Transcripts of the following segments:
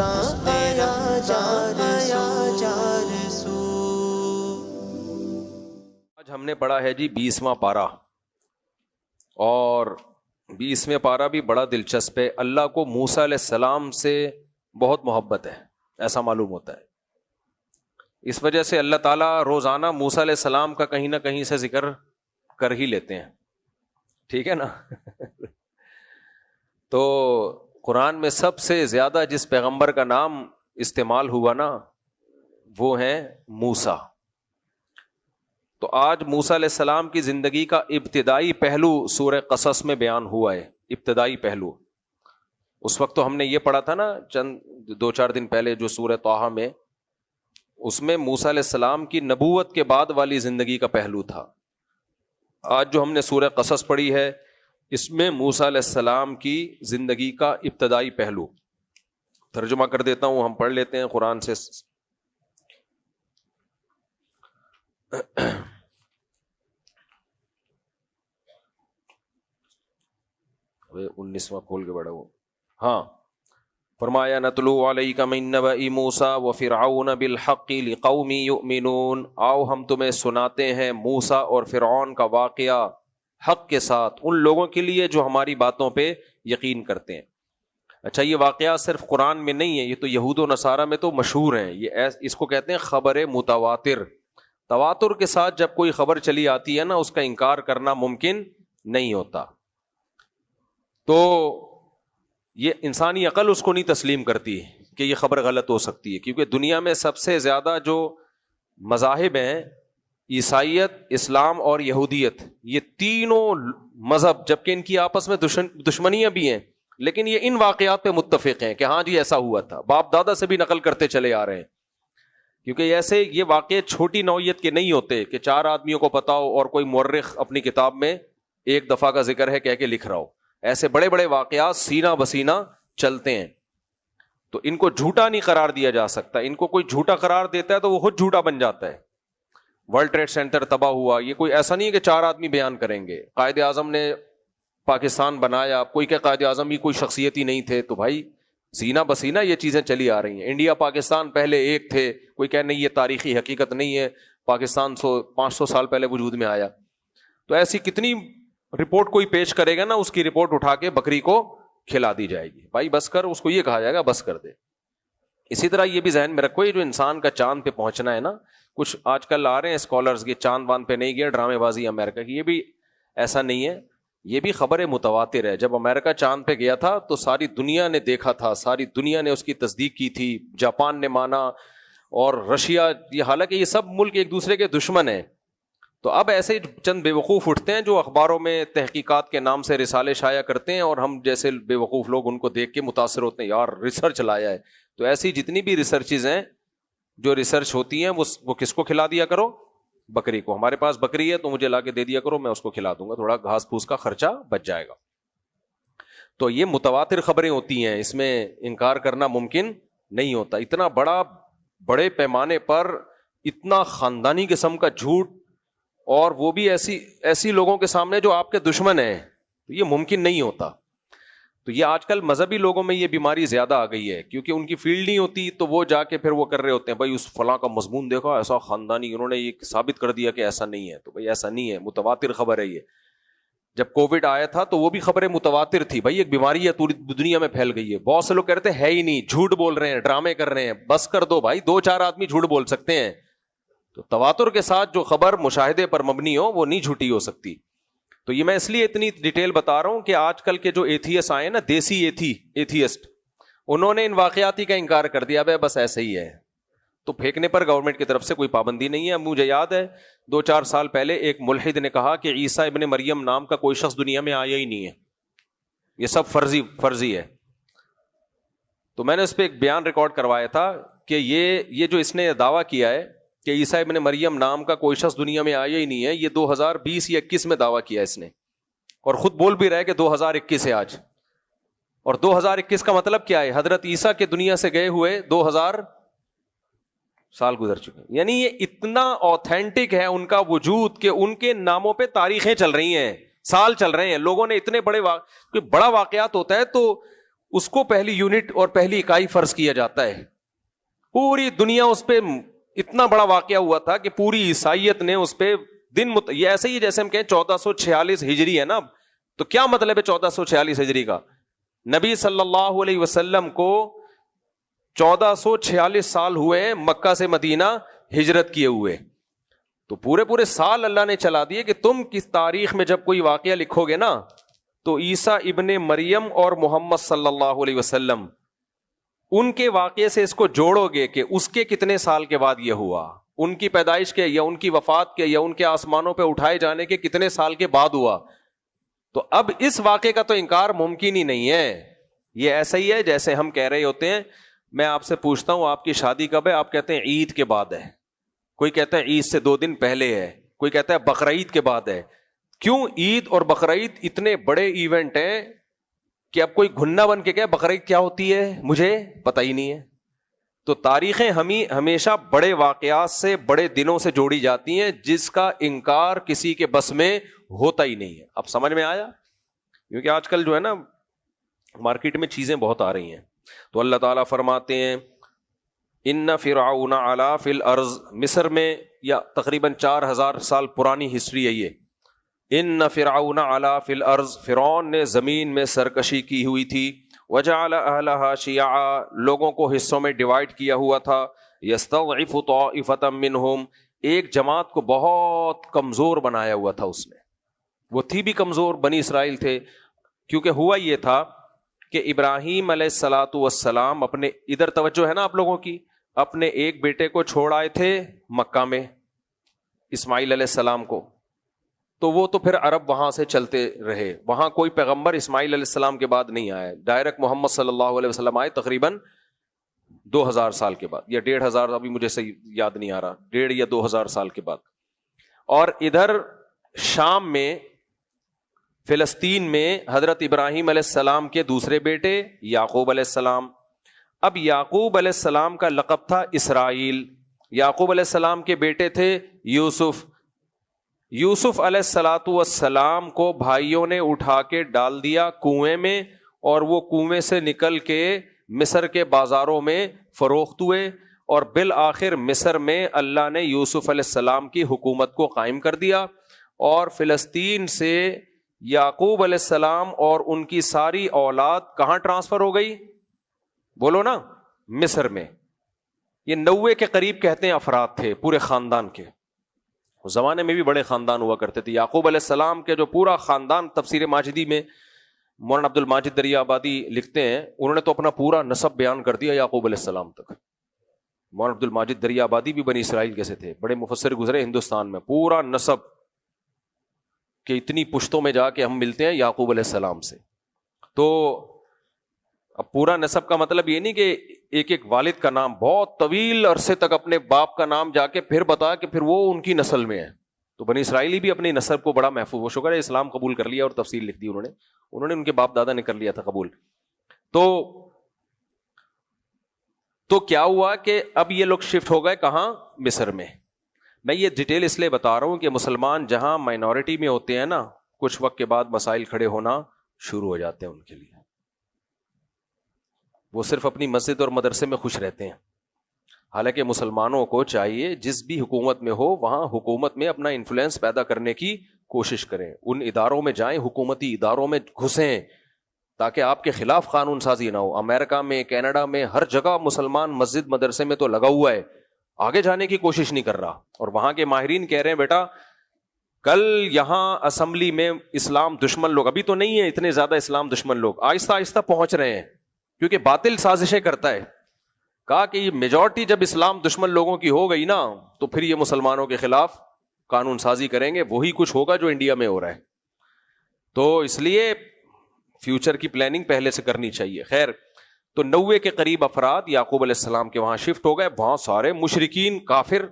آیا جا رسول۔ آج ہم نے پڑھا ہے جی 20واں پارہ، اور 20ویں پارہ بھی بڑا دلچسپ ہے۔ اللہ کو موسیٰ علیہ السلام سے بہت محبت ہے، ایسا معلوم ہوتا ہے۔ اس وجہ سے اللہ تعالیٰ روزانہ موسیٰ علیہ السلام کا کہیں نہ کہیں سے ذکر کر ہی لیتے ہیں، ٹھیک ہے نا۔ تو قرآن میں سب سے زیادہ جس پیغمبر کا نام استعمال ہوا نا، وہ ہیں موسیٰ۔ تو آج موسیٰ علیہ السلام کی زندگی کا ابتدائی پہلو سورہ قصص میں بیان ہوا ہے، ابتدائی پہلو۔ اس وقت تو ہم نے یہ پڑھا تھا نا چند 2-4 دن پہلے جو سورہ طٰہٰ میں، اس میں موسیٰ علیہ السلام کی نبوت کے بعد والی زندگی کا پہلو تھا۔ آج جو ہم نے سورہ قصص پڑھی ہے، اس میں موسیٰ علیہ السلام کی زندگی کا ابتدائی پہلو۔ ترجمہ کر دیتا ہوں، ہم پڑھ لیتے ہیں قرآن سے۔ 19واں کھول کے بڑھا وہ، ہاں، فرمایا نتلو علیک من نبأ موسیٰ وفرعون بالحق لقوم یؤمنون، آؤ ہم تمہیں سناتے ہیں موسیٰ اور فرعون کا واقعہ حق کے ساتھ ان لوگوں کے لیے جو ہماری باتوں پہ یقین کرتے ہیں۔ اچھا، یہ واقعہ صرف قرآن میں نہیں ہے، یہ تو یہود و نصارہ میں تو مشہور ہیں۔ یہ اس کو کہتے ہیں خبر متواتر۔ تواتر کے ساتھ جب کوئی خبر چلی آتی ہے نا، اس کا انکار کرنا ممکن نہیں ہوتا۔ تو یہ انسانی عقل اس کو نہیں تسلیم کرتی کہ یہ خبر غلط ہو سکتی ہے، کیونکہ دنیا میں سب سے زیادہ جو مذاہب ہیں، عیسائیت، اسلام اور یہودیت، یہ تینوں مذہب، جبکہ ان کی آپس میں دشمنیاں بھی ہیں، لیکن یہ ان واقعات پہ متفق ہیں کہ ہاں جی ایسا ہوا تھا، باپ دادا سے بھی نقل کرتے چلے آ رہے ہیں۔ کیونکہ ایسے یہ واقعے چھوٹی نوعیت کے نہیں ہوتے کہ 4 آدمیوں کو پتا ہو اور کوئی مورخ اپنی کتاب میں ایک دفعہ کا ذکر ہے کہہ کے لکھ رہا ہو۔ ایسے بڑے بڑے واقعات سینہ بسینہ چلتے ہیں، تو ان کو جھوٹا نہیں قرار دیا جا سکتا۔ ان کو کوئی جھوٹا قرار دیتا ہے تو وہ خود جھوٹا بن جاتا ہے۔ ورلڈ ٹریڈ سینٹر تباہ ہوا، یہ کوئی ایسا نہیں ہے کہ 4 آدمی بیان کریں گے۔ قائد اعظم نے پاکستان بنایا، کوئی کہ قائد اعظم بھی کوئی شخصیت ہی نہیں تھے، تو بھائی سینہ بسینہ یہ چیزیں چلی آ رہی ہیں۔ انڈیا پاکستان پہلے ایک تھے، کوئی کہ نہیں یہ تاریخی حقیقت نہیں ہے، پاکستان 500 سال پہلے وجود میں آیا۔ تو ایسی کتنی رپورٹ کوئی پیش کرے گا نا، اس کی رپورٹ اٹھا کے بکری کو کھلا دی جائے گی، بھائی بس کر، اس کو یہ کہا جائے گا بس کر دے۔ اسی طرح یہ بھی ذہن میں رکھو، یہ جو انسان کا چاند پہ پہنچنا ہے نا، کچھ آج کل آ رہے ہیں اسکالرز کے چاند واند پہ نہیں گیا، ڈرامے بازی امریکہ کی، یہ بھی ایسا نہیں ہے، یہ بھی خبر متواتر ہے۔ جب امریکہ چاند پہ گیا تھا تو ساری دنیا نے دیکھا تھا، ساری دنیا نے اس کی تصدیق کی تھی، جاپان نے مانا، اور رشیا، یہ حالانکہ یہ سب ملک ایک دوسرے کے دشمن ہیں۔ تو اب ایسے چند بے وقوف اٹھتے ہیں جو اخباروں میں تحقیقات کے نام سے رسالے شائع کرتے ہیں، اور ہم جیسے بے وقوف لوگ ان کو دیکھ کے متاثر ہوتے ہیں، یار ریسرچ لایا ہے۔ تو ایسی جتنی بھی ریسرچز ہیں، جو ریسرچ ہوتی ہیں، وہ کس کو کھلا دیا کرو؟ بکری کو۔ ہمارے پاس بکری ہے تو مجھے لا کے دے دیا کرو، میں اس کو کھلا دوں گا، تھوڑا گھاس پھوس کا خرچہ بچ جائے گا۔ تو یہ متواتر خبریں ہوتی ہیں، اس میں انکار کرنا ممکن نہیں ہوتا۔ اتنا بڑے پیمانے پر اتنا خاندانی قسم کا جھوٹ، اور وہ بھی ایسی لوگوں کے سامنے جو آپ کے دشمن ہیں، تو یہ ممکن نہیں ہوتا۔ تو یہ آج کل مذہبی لوگوں میں یہ بیماری زیادہ آ گئی ہے، کیونکہ ان کی فیلڈ نہیں ہوتی، تو وہ جا کے پھر وہ کر رہے ہوتے ہیں، بھائی اس فلاں کا مضمون دیکھا ایسا خاندانی، انہوں نے یہ ثابت کر دیا کہ ایسا نہیں ہے۔ تو بھائی ایسا نہیں ہے، متواتر خبر ہے یہ۔ جب کووڈ آیا تھا تو وہ بھی خبریں متواتر تھی، بھائی ایک بیماری ہے پوری دنیا میں پھیل گئی ہے۔ بہت سے لوگ کہتے ہیں ہے ہی نہیں، جھوٹ بول رہے ہیں، ڈرامے کر رہے ہیں۔ بس کر دو بھائی، 2-4 آدمی جھوٹ بول سکتے ہیں، تو تواتر کے ساتھ جو خبر مشاہدے پر مبنی ہو وہ نہیں جھوٹی ہو سکتی۔ تو یہ میں اس لیے اتنی ڈیٹیل بتا رہا ہوں کہ آج کل کے جو ایتھیسٹ آئے نا، دیسی ایتھیسٹ، انہوں نے ان واقعاتی کا انکار کر دیا، بھائی بس ایسے ہی ہے۔ تو پھینکنے پر گورنمنٹ کی طرف سے کوئی پابندی نہیں ہے۔ مجھے یاد ہے 2-4 سال پہلے ایک ملحد نے کہا کہ عیسیٰ ابن مریم نام کا کوئی شخص دنیا میں آیا ہی نہیں ہے، یہ سب فرضی ہے۔ تو میں نے اس پہ ایک بیان ریکارڈ کروایا تھا کہ یہ جو اس نے دعویٰ کیا ہے کہ عیسیٰ ابن مریم نام کا کوئی شخص دنیا میں آیا ہی نہیں ہے، یہ 2020 یا 21 میں دعویٰ کیا اس نے، اور خود بول بھی رہے کہ 2021 ہے آج۔ اور 2021 کا مطلب کیا ہے؟ حضرت عیسیٰ کے دنیا سے گئے ہوئے 2000 سال گزر چکے۔ یعنی یہ اتنا اوتھینٹک ہے ان کا وجود کہ ان کے ناموں پہ تاریخیں چل رہی ہیں، سال چل رہے ہیں۔ لوگوں نے اتنے بڑا واقعات ہوتا ہے تو اس کو پہلی یونٹ اور پہلی اکائی فرض کیا جاتا ہے. پوری دنیا اس پہ اتنا بڑا واقعہ ہوا تھا کہ پوری عیسائیت نے اس پہ یہ ایسے ہی جیسے ہم کہیں 1446 ہجری ہے نا, تو کیا مطلب ہے 1446 ہجری کا؟ نبی صلی اللہ علیہ وسلم کو 1446 سال ہوئے ہیں مکہ سے مدینہ ہجرت کیے ہوئے, تو پورے سال اللہ نے چلا دیے کہ تم کس تاریخ میں جب کوئی واقعہ لکھو گے نا تو عیسیٰ ابن مریم اور محمد صلی اللہ علیہ وسلم ان کے واقعے سے اس کو جوڑو گے کہ اس کے کتنے سال کے بعد یہ ہوا, ان کی پیدائش کے یا ان کی وفات کے یا ان کے آسمانوں پہ اٹھائے جانے کے کتنے سال کے بعد ہوا. تو اب اس واقعے کا تو انکار ممکن ہی نہیں ہے. یہ ایسا ہی ہے جیسے ہم کہہ رہے ہوتے ہیں, میں آپ سے پوچھتا ہوں آپ کی شادی کب ہے, آپ کہتے ہیں عید کے بعد ہے, کوئی کہتا ہے عید سے 2 دن پہلے ہے, کوئی کہتا ہے بقرعید کے بعد ہے. کیوں؟ عید اور بقرعید اتنے بڑے ایونٹ ہیں کہ اب کوئی گھننا بن کے کہے بقرعید کیا ہوتی ہے مجھے پتہ ہی نہیں ہے. تو تاریخیں ہمیشہ بڑے واقعات سے بڑے دنوں سے جوڑی جاتی ہیں جس کا انکار کسی کے بس میں ہوتا ہی نہیں ہے. اب سمجھ میں آیا؟ کیونکہ آج کل جو ہے نا مارکیٹ میں چیزیں بہت آ رہی ہیں. تو اللہ تعالیٰ فرماتے ہیں ان فرعون علا فی الارض, مصر میں یا تقریباً 4000 سال پرانی ہسٹری ہے یہ. ان فرعون علا فی الارض, فرعون نے زمین میں سرکشی کی ہوئی تھی. وجعل اہلہا شیعا, لوگوں کو حصوں میں ڈیوائڈ کیا ہوا تھا. یستضعف طائفۃ منہم, ایک جماعت کو بہت کمزور بنایا ہوا تھا اس نے. وہ تھی بھی کمزور, بنی اسرائیل تھے, کیونکہ ہوا یہ تھا کہ ابراہیم علیہ الصلاۃ والسلام اپنے, ادھر توجہ ہے نا آپ لوگوں کی, اپنے ایک بیٹے کو چھوڑ آئے تھے مکہ میں, اسماعیل علیہ السلام کو. تو وہ تو پھر عرب وہاں سے چلتے رہے, وہاں کوئی پیغمبر اسماعیل علیہ السلام کے بعد نہیں آیا, ڈائریکٹ محمد صلی اللہ علیہ وسلم آئے تقریباً 2000 سال کے بعد یا 1500, ابھی مجھے صحیح یاد نہیں آ رہا, 1.5 یا 2000 سال کے بعد. اور ادھر شام میں فلسطین میں حضرت ابراہیم علیہ السلام کے دوسرے بیٹے یعقوب علیہ السلام. اب یعقوب علیہ السلام کا لقب تھا اسرائیل. یعقوب علیہ السلام کے بیٹے تھے یوسف. یوسف علیہ الصلاۃ والسلام کو بھائیوں نے اٹھا کے ڈال دیا کنویں میں, اور وہ کنویں سے نکل کے مصر کے بازاروں میں فروخت ہوئے, اور بالآخر مصر میں اللہ نے یوسف علیہ السلام کی حکومت کو قائم کر دیا. اور فلسطین سے یعقوب علیہ السلام اور ان کی ساری اولاد کہاں ٹرانسفر ہو گئی؟ بولو نا, مصر میں. یہ 90 کے قریب کہتے ہیں افراد تھے پورے خاندان کے. اس زمانے میں بھی بڑے خاندان ہوا کرتے تھے. یعقوب علیہ السلام کے جو پورا خاندان, تفسیر ماجدی میں مولانا عبد الماجد دریا آبادی لکھتے ہیں, انہوں نے تو اپنا پورا نسب بیان کر دیا یعقوب علیہ السلام تک. مولانا عبد الماجد دریا آبادی بھی بنی اسرائیل کیسے تھے, بڑے مفسر گزرے ہندوستان میں, پورا نسب کہ اتنی پشتوں میں جا کے ہم ملتے ہیں یعقوب علیہ السلام سے. تو اب پورا نسب کا مطلب یہ نہیں کہ ایک ایک والد کا نام بہت طویل عرصے تک اپنے باپ کا نام جا کے پھر بتا کہ پھر وہ ان کی نسل میں ہے. تو بنی اسرائیلی بھی اپنی نسب کو بڑا محفوظ, وہ شکر ہے اسلام قبول کر لیا اور تفسیر لکھ دی انہوں نے ان کے باپ دادا نے کر لیا تھا قبول. تو کیا ہوا کہ اب یہ لوگ شفٹ ہو گئے کہاں؟ مصر میں. میں یہ ڈیٹیل اس لیے بتا رہا ہوں کہ مسلمان جہاں مائنورٹی میں ہوتے ہیں نا, کچھ وقت کے بعد مسائل کھڑے ہونا شروع ہو جاتے ہیں ان کے لیے. وہ صرف اپنی مسجد اور مدرسے میں خوش رہتے ہیں. حالانکہ مسلمانوں کو چاہیے جس بھی حکومت میں ہو وہاں حکومت میں اپنا انفلوئنس پیدا کرنے کی کوشش کریں, ان اداروں میں جائیں, حکومتی اداروں میں گھسیں تاکہ آپ کے خلاف قانون سازی نہ ہو. امریکہ میں, کینیڈا میں, ہر جگہ مسلمان مسجد مدرسے میں تو لگا ہوا ہے, آگے جانے کی کوشش نہیں کر رہا. اور وہاں کے ماہرین کہہ رہے ہیں بیٹا کل یہاں اسمبلی میں اسلام دشمن لوگ, ابھی تو نہیں ہے اتنے زیادہ اسلام دشمن لوگ, آہستہ آہستہ پہنچ رہے ہیں کیونکہ باطل سازشیں کرتا ہے. کہا کہ یہ میجورٹی جب اسلام دشمن لوگوں کی ہو گئی نا تو پھر یہ مسلمانوں کے خلاف قانون سازی کریں گے, وہی کچھ ہوگا جو انڈیا میں ہو رہا ہے. تو اس لیے فیوچر کی پلاننگ پہلے سے کرنی چاہیے. خیر, تو 90 کے قریب افراد یعقوب علیہ السلام کے وہاں شفٹ ہو گئے. وہاں سارے مشرکین, کافر,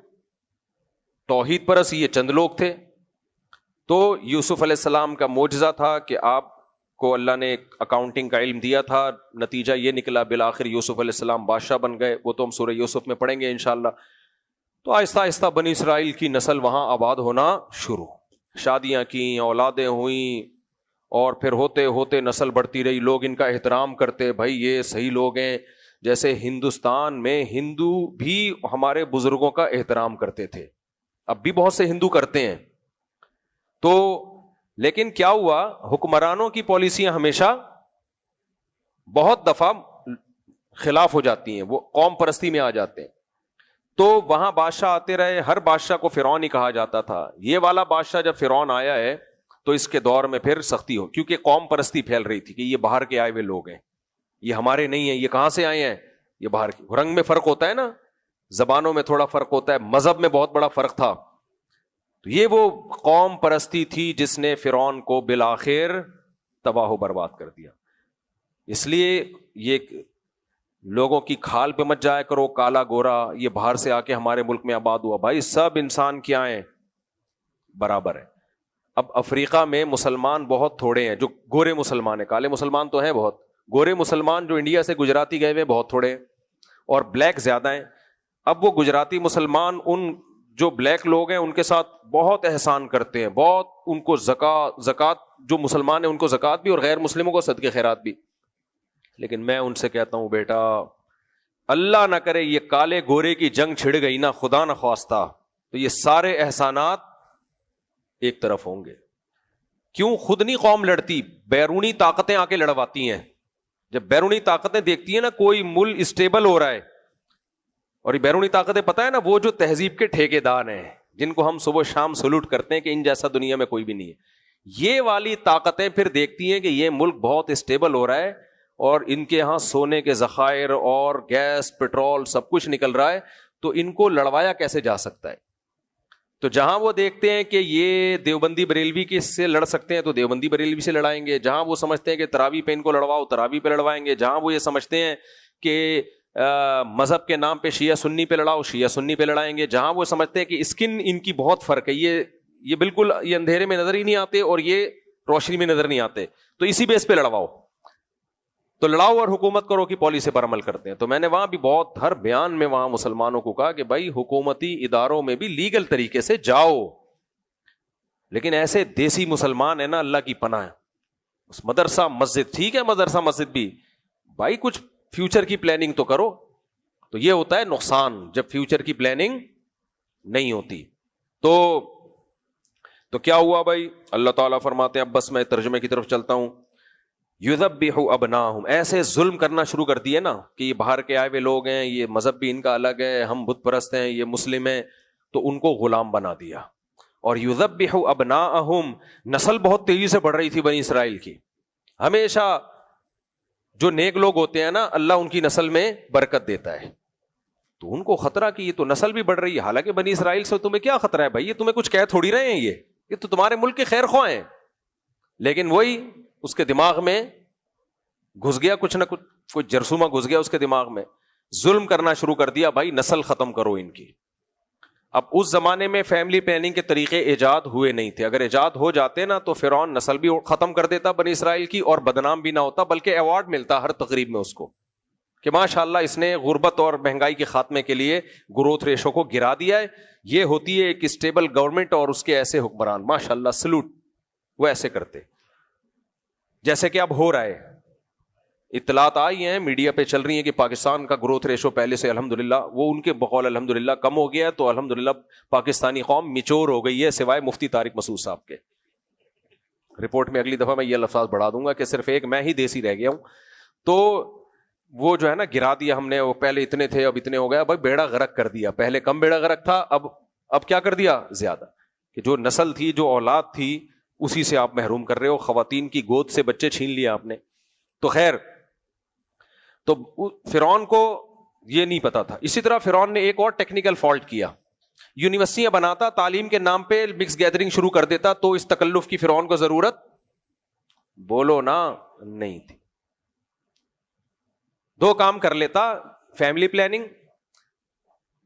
توحید پرست یہ چند لوگ تھے. تو یوسف علیہ السلام کا معجزہ تھا کہ آپ کو اللہ نے اکاؤنٹنگ کا علم دیا تھا, نتیجہ یہ نکلا بالآخر یوسف علیہ السلام بادشاہ بن گئے. وہ تو ہم سورہ یوسف میں پڑھیں گے انشاءاللہ. تو آہستہ آہستہ بنی اسرائیل کی نسل وہاں آباد ہونا شروع, شادیاں کیں, اولادیں ہوئیں, اور پھر ہوتے ہوتے نسل بڑھتی رہی, لوگ ان کا احترام کرتے, بھائی یہ صحیح لوگ ہیں. جیسے ہندوستان میں ہندو بھی ہمارے بزرگوں کا احترام کرتے تھے, اب بھی بہت سے ہندو کرتے ہیں. تو لیکن کیا ہوا, حکمرانوں کی پالیسیاں ہمیشہ بہت دفعہ خلاف ہو جاتی ہیں, وہ قوم پرستی میں آ جاتے ہیں. تو وہاں بادشاہ آتے رہے, ہر بادشاہ کو فرعون ہی کہا جاتا تھا. یہ والا بادشاہ جب فرعون آیا ہے تو اس کے دور میں پھر سختی ہو, کیونکہ قوم پرستی پھیل رہی تھی کہ یہ باہر کے آئے ہوئے لوگ ہیں, یہ ہمارے نہیں ہیں, یہ کہاں سے آئے ہیں, یہ باہر کے. رنگ میں فرق ہوتا ہے نا, زبانوں میں تھوڑا فرق ہوتا ہے, مذہب میں بہت بڑا فرق تھا. تو یہ وہ قوم پرستی تھی جس نے فرعون کو بالآخر تباہ و برباد کر دیا. اس لیے یہ لوگوں کی کھال پہ مت جایا کرو, کالا گورا یہ باہر سے آ کے ہمارے ملک میں آباد ہوا. بھائی سب انسان کیا ہیں, برابر ہے. اب افریقہ میں مسلمان بہت تھوڑے ہیں جو گورے مسلمان ہیں, کالے مسلمان تو ہیں بہت, گورے مسلمان جو انڈیا سے گجراتی گئے ہوئے بہت تھوڑے ہیں, اور بلیک زیادہ ہیں. اب وہ گجراتی مسلمان ان جو بلیک لوگ ہیں ان کے ساتھ بہت احسان کرتے ہیں, بہت ان کو زکوٰۃ جو مسلمان ہیں ان کو زکوٰۃ بھی, اور غیر مسلموں کو صدقے خیرات بھی. لیکن میں ان سے کہتا ہوں بیٹا اللہ نہ کرے یہ کالے گورے کی جنگ چھڑ گئی نا, خدا نہ خواستہ, تو یہ سارے احسانات ایک طرف ہوں گے. کیوں خود نہیں قوم لڑتی, بیرونی طاقتیں آ کے لڑواتی ہیں. جب بیرونی طاقتیں دیکھتی ہیں نا کوئی ملک اسٹیبل ہو رہا ہے, اور یہ بیرونی طاقتیں پتہ ہے نا وہ جو تہذیب کے ٹھیکیدار ہیں جن کو ہم صبح شام سلوٹ کرتے ہیں کہ ان جیسا دنیا میں کوئی بھی نہیں ہے, یہ والی طاقتیں پھر دیکھتی ہیں کہ یہ ملک بہت اسٹیبل ہو رہا ہے اور ان کے ہاں سونے کے ذخائر اور گیس پٹرول سب کچھ نکل رہا ہے, تو ان کو لڑوایا کیسے جا سکتا ہے. تو جہاں وہ دیکھتے ہیں کہ یہ دیوبندی بریلوی کے سے لڑ سکتے ہیں تو دیوبندی بریلوی سے لڑائیں گے, جہاں وہ سمجھتے ہیں کہ تراویح پہ ان کو لڑواؤ تراویح پہ لڑوائیں گے, جہاں وہ یہ سمجھتے ہیں کہ مذہب کے نام پہ شیعہ سنی پہ لڑاؤ شیعہ سنی پہ لڑائیں گے, جہاں وہ سمجھتے ہیں کہ اسکن ان کی بہت فرق ہے, یہ بالکل یہ اندھیرے میں نظر ہی نہیں آتے اور یہ روشنی میں نظر نہیں آتے, تو اسی بیس پہ لڑواؤ, تو لڑاؤ اور حکومت کرو کی پالیسی پر عمل کرتے ہیں. تو میں نے وہاں بھی بہت ہر بیان میں وہاں مسلمانوں کو کہا کہ بھائی حکومتی اداروں میں بھی لیگل طریقے سے جاؤ, لیکن ایسے دیسی مسلمان ہیں نا اللہ کی پناہ ہے. مدرسہ مسجد ٹھیک ہے, مدرسہ مسجد بھی بھائی کچھ فیوچر کی پلاننگ تو کرو. تو یہ ہوتا ہے نقصان جب فیوچر کی پلاننگ نہیں ہوتی. تو کیا ہوا بھائی, اللہ تعالیٰ فرماتے ہیں, اب بس میں ترجمے کی طرف چلتا ہوں, یذبح ابناہم, ایسے ظلم کرنا شروع کر دیے نا کہ یہ باہر کے آئے ہوئے لوگ ہیں, یہ مذہب بھی ان کا الگ ہے, ہم بت پرست ہیں, یہ مسلم ہیں, تو ان کو غلام بنا دیا. اور یذبح ابناہم, نسل بہت تیزی سے بڑھ رہی تھی بنی اسرائیل کی. ہمیشہ جو نیک لوگ ہوتے ہیں نا اللہ ان کی نسل میں برکت دیتا ہے, تو ان کو خطرہ کہ یہ تو نسل بھی بڑھ رہی ہے. حالانکہ بنی اسرائیل سے تمہیں کیا خطرہ ہے بھائی, یہ تمہیں کچھ کہہ تھوڑی رہے ہیں, یہ تو تمہارے ملک کے خیر خواہ ہیں. لیکن وہی اس کے دماغ میں گھس گیا, کچھ نہ کچھ کوئی جرثومہ گھس گیا اس کے دماغ میں, ظلم کرنا شروع کر دیا, بھائی نسل ختم کرو ان کی. اب اس زمانے میں فیملی پلاننگ کے طریقے ایجاد ہوئے نہیں تھے, اگر ایجاد ہو جاتے نا تو فرعون نسل بھی ختم کر دیتا بنی اسرائیل کی, اور بدنام بھی نہ ہوتا, بلکہ ایوارڈ ملتا ہر تقریب میں اس کو کہ ماشاءاللہ اس نے غربت اور مہنگائی کے خاتمے کے لیے گروتھ ریشو کو گرا دیا ہے. یہ ہوتی ہے ایک اسٹیبل گورنمنٹ اور اس کے ایسے حکمران, ماشاءاللہ سلوٹ. وہ ایسے کرتے جیسے کہ اب ہو رہا ہے. اطلاعات آئی ہیں میڈیا پہ چل رہی ہیں کہ پاکستان کا گروتھ ریشو پہلے سے الحمدللہ وہ ان کے بقول الحمدللہ کم ہو گیا, تو الحمدللہ پاکستانی قوم میچور ہو گئی ہے, سوائے مفتی طارق مسعود صاحب کے. رپورٹ میں اگلی دفعہ میں یہ الفاظ بڑھا دوں گا کہ صرف ایک میں ہی دیسی رہ گیا ہوں. تو وہ جو ہے نا گرا دیا ہم نے, وہ پہلے اتنے تھے اب اتنے ہو گئے, بھائی بیڑا غرق کر دیا. پہلے کم بیڑا غرق تھا, اب کیا کر دیا زیادہ, کہ جو نسل تھی جو اولاد تھی اسی سے آپ محروم کر رہے ہو, خواتین کی گود سے بچے چھین لیا آپ نے. تو خیر, تو فرعون کو یہ نہیں پتا تھا. اسی طرح فرعون نے ایک اور ٹیکنیکل فالٹ کیا, یونیورسٹیاں بناتا, تعلیم کے نام پہ مکس گیدرنگ شروع کر دیتا, تو اس تکلف کی فرعون کو ضرورت بولو نا نہیں تھی. دو کام کر لیتا, فیملی پلاننگ,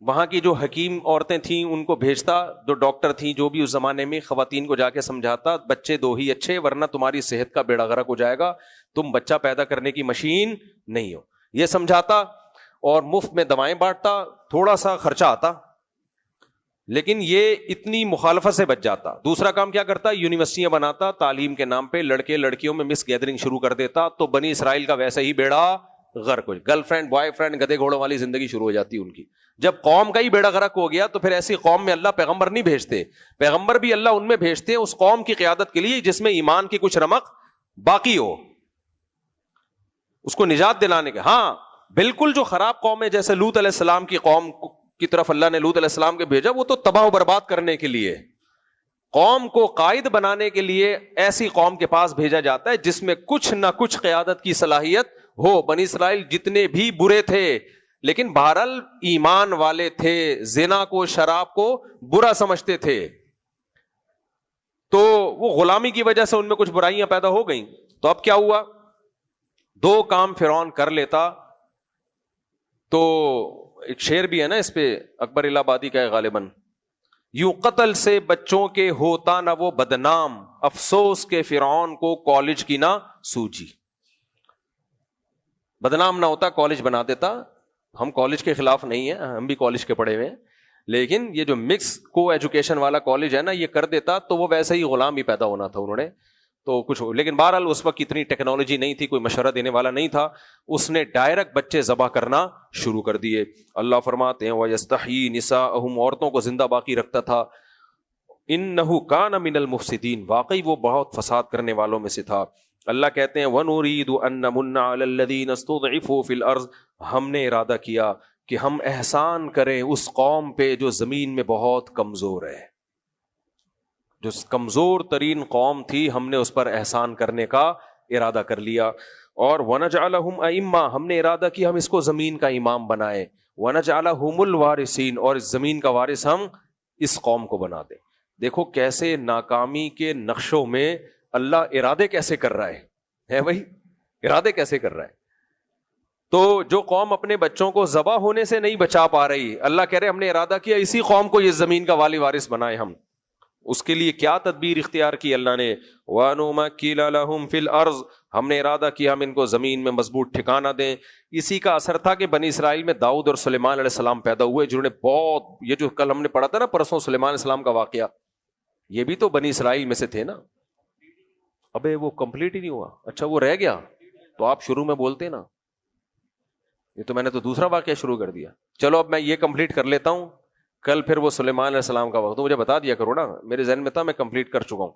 وہاں کی جو حکیم عورتیں تھیں ان کو بھیجتا, جو ڈاکٹر تھیں جو بھی اس زمانے میں, خواتین کو جا کے سمجھاتا بچے دو ہی اچھے, ورنہ تمہاری صحت کا بیڑا غرق ہو جائے گا, تم بچہ پیدا کرنے کی مشین نہیں ہو, یہ سمجھاتا. اور مفت میں دوائیں بانٹتا, تھوڑا سا خرچہ آتا, لیکن یہ اتنی مخالفت سے بچ جاتا. دوسرا کام کیا کرتا؟ یونیورسٹیاں بناتا تعلیم کے نام پہ, لڑکے لڑکیوں میں مس گیدرنگ شروع کر دیتا, تو بنی اسرائیل کا ویسا ہی بیڑا غرق ہو, گرل فرینڈ بوائے فرینڈ گدے گھوڑوں والی زندگی شروع ہو جاتی ان کی. جب قوم کا ہی بیڑا غرق ہو گیا تو پھر ایسی قوم میں اللہ پیغمبر نہیں بھیجتے. پیغمبر بھی اللہ ان میں بھیجتے ہیں اس قوم کی قیادت کے لیے جس میں ایمان کی کچھ رمق باقی ہو, اس کو نجات دلانے کے. ہاں بالکل جو خراب قوم ہے جیسے لوط علیہ السلام کی قوم کی طرف اللہ نے لوط علیہ السلام کے بھیجا, وہ تو تباہ و برباد کرنے کے لیے, قوم کو قائد بنانے کے لیے ایسی قوم کے پاس بھیجا جاتا ہے جس میں کچھ نہ کچھ قیادت کی صلاحیت ہو. بنی اسرائیل جتنے بھی برے تھے لیکن بہرحال ایمان والے تھے, زنا کو شراب کو برا سمجھتے تھے, تو وہ غلامی کی وجہ سے ان میں کچھ برائیاں پیدا ہو گئیں. تو اب کیا ہوا؟ دو کام فرعون کر لیتا. تو ایک شعر بھی ہے نا اس پہ, اکبر الہ آبادی کا ہے غالباً, یوں قتل سے بچوں کے ہوتا نہ وہ بدنام, افسوس کے فرعون کو کالج کی نہ سوجی. بدنام نہ ہوتا کالج بنا دیتا. ہم کالج کے خلاف نہیں ہیں, ہم بھی کالج کے پڑھے ہوئے ہیں, لیکن یہ جو مکس کو ایجوکیشن والا کالج ہے نا یہ کر دیتا تو وہ ویسے ہی غلام بھی پیدا ہونا تھا انہوں نے تو کچھ. لیکن بہرحال اس وقت اتنی ٹیکنالوجی نہیں تھی, کوئی مشورہ دینے والا نہیں تھا, اس نے ڈائریکٹ بچے ذبح کرنا شروع کر دیے. اللہ فرماتے ہیں وَيَسْتَحْيِي نِسَاءَهُمْ, عورتوں کو زندہ باقی رکھتا تھا. إِنَّهُ كَانَ مِنَ الْمُفْسِدِينَ, واقعی وہ بہت فساد کرنے والوں میں سے تھا. اللہ کہتے ہیں وَنُرِيدُ أَن نَّمُنَّ عَلَى الَّذِينَ اسْتُضْعِفُوا فِي الْأَرْضِ, ہم نے ارادہ کیا کہ ہم احسان کریں اس قوم پہ جو زمین میں بہت کمزور ہے, جو کمزور ترین قوم تھی, ہم نے اس پر احسان کرنے کا ارادہ کر لیا. اور وَنَجْعَلَهُمْ أَئِمَّةً, ہم نے ارادہ کیا ہم اس کو زمین کا امام بنائے. وَنَجْعَلَهُمُ الْوَارِثِينَ, اور اس زمین کا وارث ہم اس قوم کو بنا دیں. دیکھو کیسے ناکامی کے نقشوں میں اللہ ارادے کیسے کر رہا ہے بھائی, ارادے کیسے کر رہا ہے. تو جو قوم اپنے بچوں کو ذبح ہونے سے نہیں بچا پا رہی, اللہ کہہ رہے ہم نے ارادہ کیا اسی قوم کو یہ زمین کا والی وارث بنائے ہم. اس کے لیے کیا تدبیر اختیار کی اللہ نے, وَنُمَكِّنَ لَهُمْ فِي الْأَرْضِ, ہم نے ارادہ کیا ہم ان کو زمین میں مضبوط ٹھکانہ دیں. اسی کا اثر تھا کہ بنی اسرائیل میں داؤد اور سلیمان علیہ السلام پیدا ہوئے, جنہوں نے بہت, یہ جو کل ہم نے پڑھا تھا نا پرسوں سلیمان علیہ السلام کا واقعہ, یہ بھی تو بنی اسرائیل میں سے تھے نا. ابے وہ کمپلیٹ ہی نہیں ہوا, اچھا وہ رہ گیا, تو آپ شروع میں بولتے نا, یہ تو میں نے تو دوسرا واقعہ شروع کر دیا. چلو اب میں یہ کمپلیٹ کر لیتا ہوں, کل پھر وہ سلیمان علیہ السلام کا وقت, تو مجھے بتا دیا کرو نا, میرے ذہن میں تھا میں کمپلیٹ کر چکا ہوں.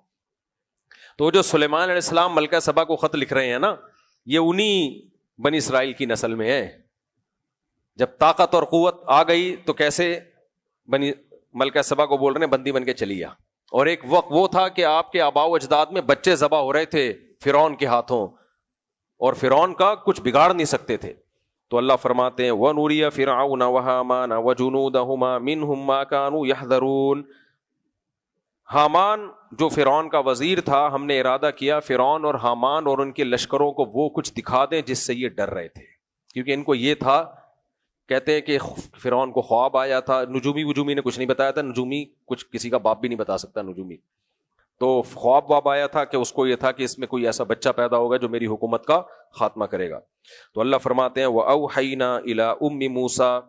تو جو سلیمان علیہ السلام ملکہ سبا کو خط لکھ رہے ہیں نا, یہ انہی بنی اسرائیل کی نسل میں ہے. جب طاقت اور قوت آ گئی تو کیسے بنی ملکہ سبا کو بول رہے ہیں بندی بن کے چلی جا. اور ایک وقت وہ تھا کہ آپ کے آباء و اجداد میں بچے ذبح ہو رہے تھے فرعون کے ہاتھوں, اور فرعون کا کچھ بگاڑ نہیں سکتے تھے. تو اللہ فرماتے ہیں وَنُرِيَ فِرْعَوْنَ وَحَامَانَ وَجُنُودَهُمَا مِنْهُمْ مَا كَانُوا يَحْذَرُونَ. حامان جو فرعون کا وزیر تھا, ہم نے ارادہ کیا فرعون اور حامان اور ان کے لشکروں کو وہ کچھ دکھا دیں جس سے یہ ڈر رہے تھے, کیونکہ ان کو یہ تھا, کہتے ہیں کہ فرعون کو خواب آیا تھا, نجومی نے کچھ نہیں بتایا تھا, نجومی کچھ کسی کا باپ بھی نہیں بتا سکتا نجومی, تو خواب واب آیا تھا کہ اس کو یہ تھا کہ اس میں کوئی ایسا بچہ پیدا ہوگا جو میری حکومت کا خاتمہ کرے گا. تو اللہ فرماتے ہیں وَأَوْحَيْنَا إِلَىٰ أُمِّ مُوسَىٰ,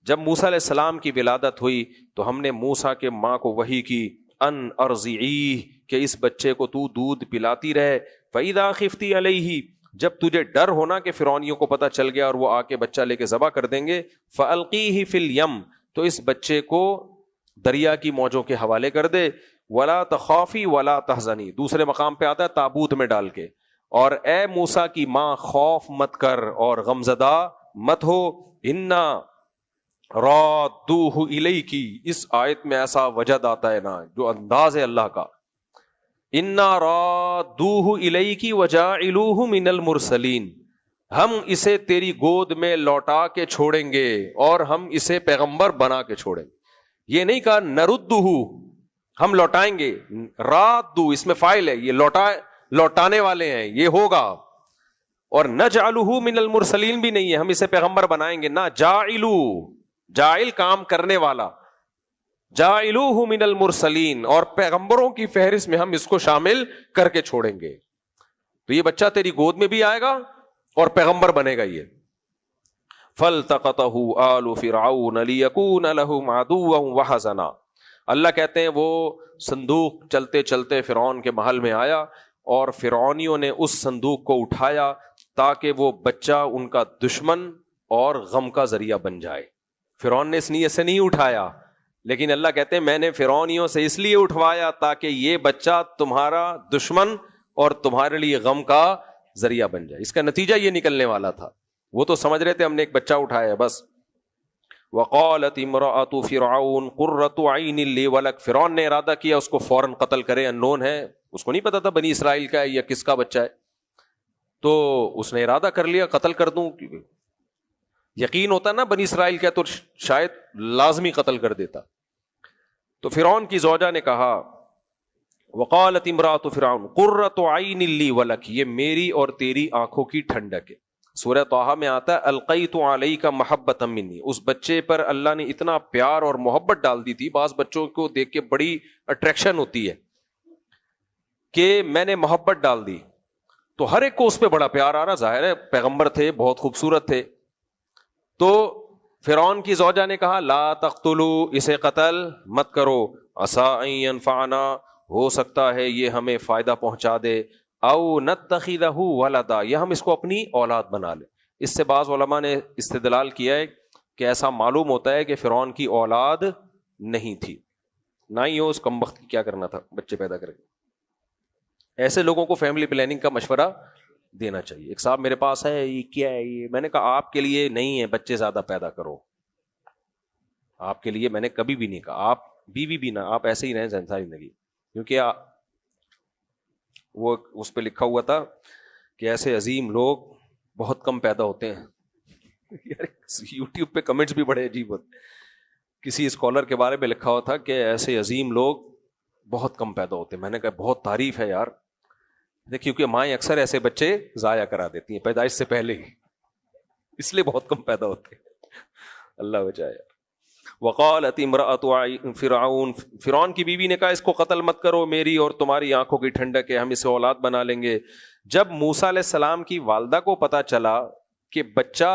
جب موسیٰ علیہ السلام کی ولادت ہوئی تو ہم نے موسیٰ کے ماں کو وحی کی, ان ارضعیہ, کہ اس بچے کو تو دودھ پلاتی رہے. فَإِذَا خِفْتِ عَلَيْهِ, جب تجھے ڈر ہونا کہ فرعونیوں کو پتہ چل گیا اور وہ آ کے بچہ لے کے ذبح کر دیں گے, فَأَلْقِيهِ فِي الْيَمِّ, تو اس بچے کو دریا کی موجوں کے حوالے کر دے. وَلَا تَخَافِي وَلَا تَحْزَنِي, دوسرے مقام پہ آتا ہے تابوت میں ڈال کے, اور اے موسیٰ کی ماں خوف مت کر اور غمزدہ مت ہو. اِنَّا رَادُّوهُ إِلَيْكِ, اس آیت میں ایسا وجد آتا ہے نا, جو انداز ہے اللہ کا, اِنَّا رَادُّوهُ إِلَيْكِ وَجَاعِلُوهُ مِنَ الْمُرْسَلِينَ, ہم اسے تیری گود میں لوٹا کے چھوڑیں گے اور ہم اسے پیغمبر بنا کے چھوڑیں گے. یہ نہیں کہا نردُّهُ, ہم لوٹائیں گے, رادُّ اس میں فاعل ہے, یہ لوٹانے والے ہیں, یہ ہوگا. اور نجعلہ من المرسلین بھی نہیں ہے, ہم اسے پیغمبر بنائیں گے نہ, جاعل کام کرنے والا, جاعلوہ من المرسلین, اور پیغمبروں کی فہرست میں ہم اس کو شامل کر کے چھوڑیں گے. تو یہ بچہ تیری گود میں بھی آئے گا اور پیغمبر بنے گا. یہ فَالْتَقَطَهُ آلُ فِرْعَوْنَ لِيَكُونَ لَهُمْ عَدُوًّا وَحَزَنًا, اللہ کہتے ہیں وہ صندوق چلتے چلتے فرعون کے محل میں آیا اور فرعونیوں نے اس صندوق کو اٹھایا تاکہ وہ بچہ ان کا دشمن اور غم کا ذریعہ بن جائے. فرعون نے اس نیت سے نہیں اٹھایا، لیکن اللہ کہتے ہیں میں نے فرعونیوں سے اس لیے اٹھوایا تاکہ یہ بچہ تمہارا دشمن اور تمہارے لیے غم کا ذریعہ بن جائے. اس کا نتیجہ یہ نکلنے والا تھا. وہ تو سمجھ رہے تھے ہم نے ایک بچہ اٹھایا بس. وقالت امرأة فرعون قرة عین لی ولک، فرعون نے ارادہ کیا اس کو فوراً قتل کرے. انون ہے، اس کو نہیں پتا تھا بنی اسرائیل کا ہے یا کس کا بچہ ہے، تو اس نے ارادہ کر لیا قتل کر دوں. یقین ہوتا نا بنی اسرائیل کا تو شاید لازمی قتل کر دیتا. تو فرعون کی زوجہ نے کہا وقالت امرأة فرعون قرة عین لی ولک، یہ میری اور تیری آنکھوں کی ٹھنڈک ہے. سورہ طٰہٰ میں آتا ہے القیت علیک محبۃ منی، اس بچے پر اللہ نے اتنا پیار اور محبت ڈال دی تھی. بعض بچوں کو دیکھ کے بڑی اٹریکشن ہوتی ہے کہ میں نے محبت ڈال دی تو ہر ایک کو اس پہ بڑا پیار آ رہا. ظاہر ہے پیغمبر تھے، بہت خوبصورت تھے. تو فرعون کی زوجہ نے کہا لا تقتلوا، اسے قتل مت کرو، عسیٰ ان ینفعنا، ہو سکتا ہے یہ ہمیں فائدہ پہنچا دے، او نتخذہ ولدا، یا ہم اس کو اپنی اولاد بنا لیں. اس سے بعض علماء نے استدلال کیا ہے کہ ایسا معلوم ہوتا ہے کہ فرعون کی اولاد نہیں تھی، نہ ہی ہو، اس کمبخت کی کیا کرنا تھا بچے پیدا کر کے. ایسے لوگوں کو فیملی پلاننگ کا مشورہ دینا چاہیے. ایک صاحب میرے پاس ہے، یہ کیا ہے یہ، میں نے کہا آپ کے لیے نہیں ہے بچے زیادہ پیدا کرو، آپ کے لیے میں نے کبھی بھی نہیں کہا. آپ بیوی بھی نہ، آپ ایسے ہی رہیں ساری زندگی. کیونکہ وہ اس پہ لکھا ہوا تھا کہ ایسے عظیم لوگ بہت کم پیدا ہوتے ہیں. یوٹیوب پہ کمنٹس بھی بڑے عجیب ہوتے. کسی اسکالر کے بارے میں لکھا ہوا تھا کہ ایسے عظیم لوگ بہت کم پیدا ہوتے ہیں. میں نے کہا بہت تعریف ہے یار، کیونکہ مائیں اکثر ایسے بچے ضائع کرا دیتی ہیں پیدائش سے پہلے ہی، اس لیے بہت کم پیدا ہوتے ہیں. اللہ بچائے. وقالت امرأة فرعون، فرعون کی بیوی نے کہا اس کو قتل مت کرو، میری اور تمہاری آنکھوں کی ٹھنڈک ہے، ہم اسے اولاد بنا لیں گے. جب موسیٰ علیہ السلام کی والدہ کو پتا چلا کہ بچہ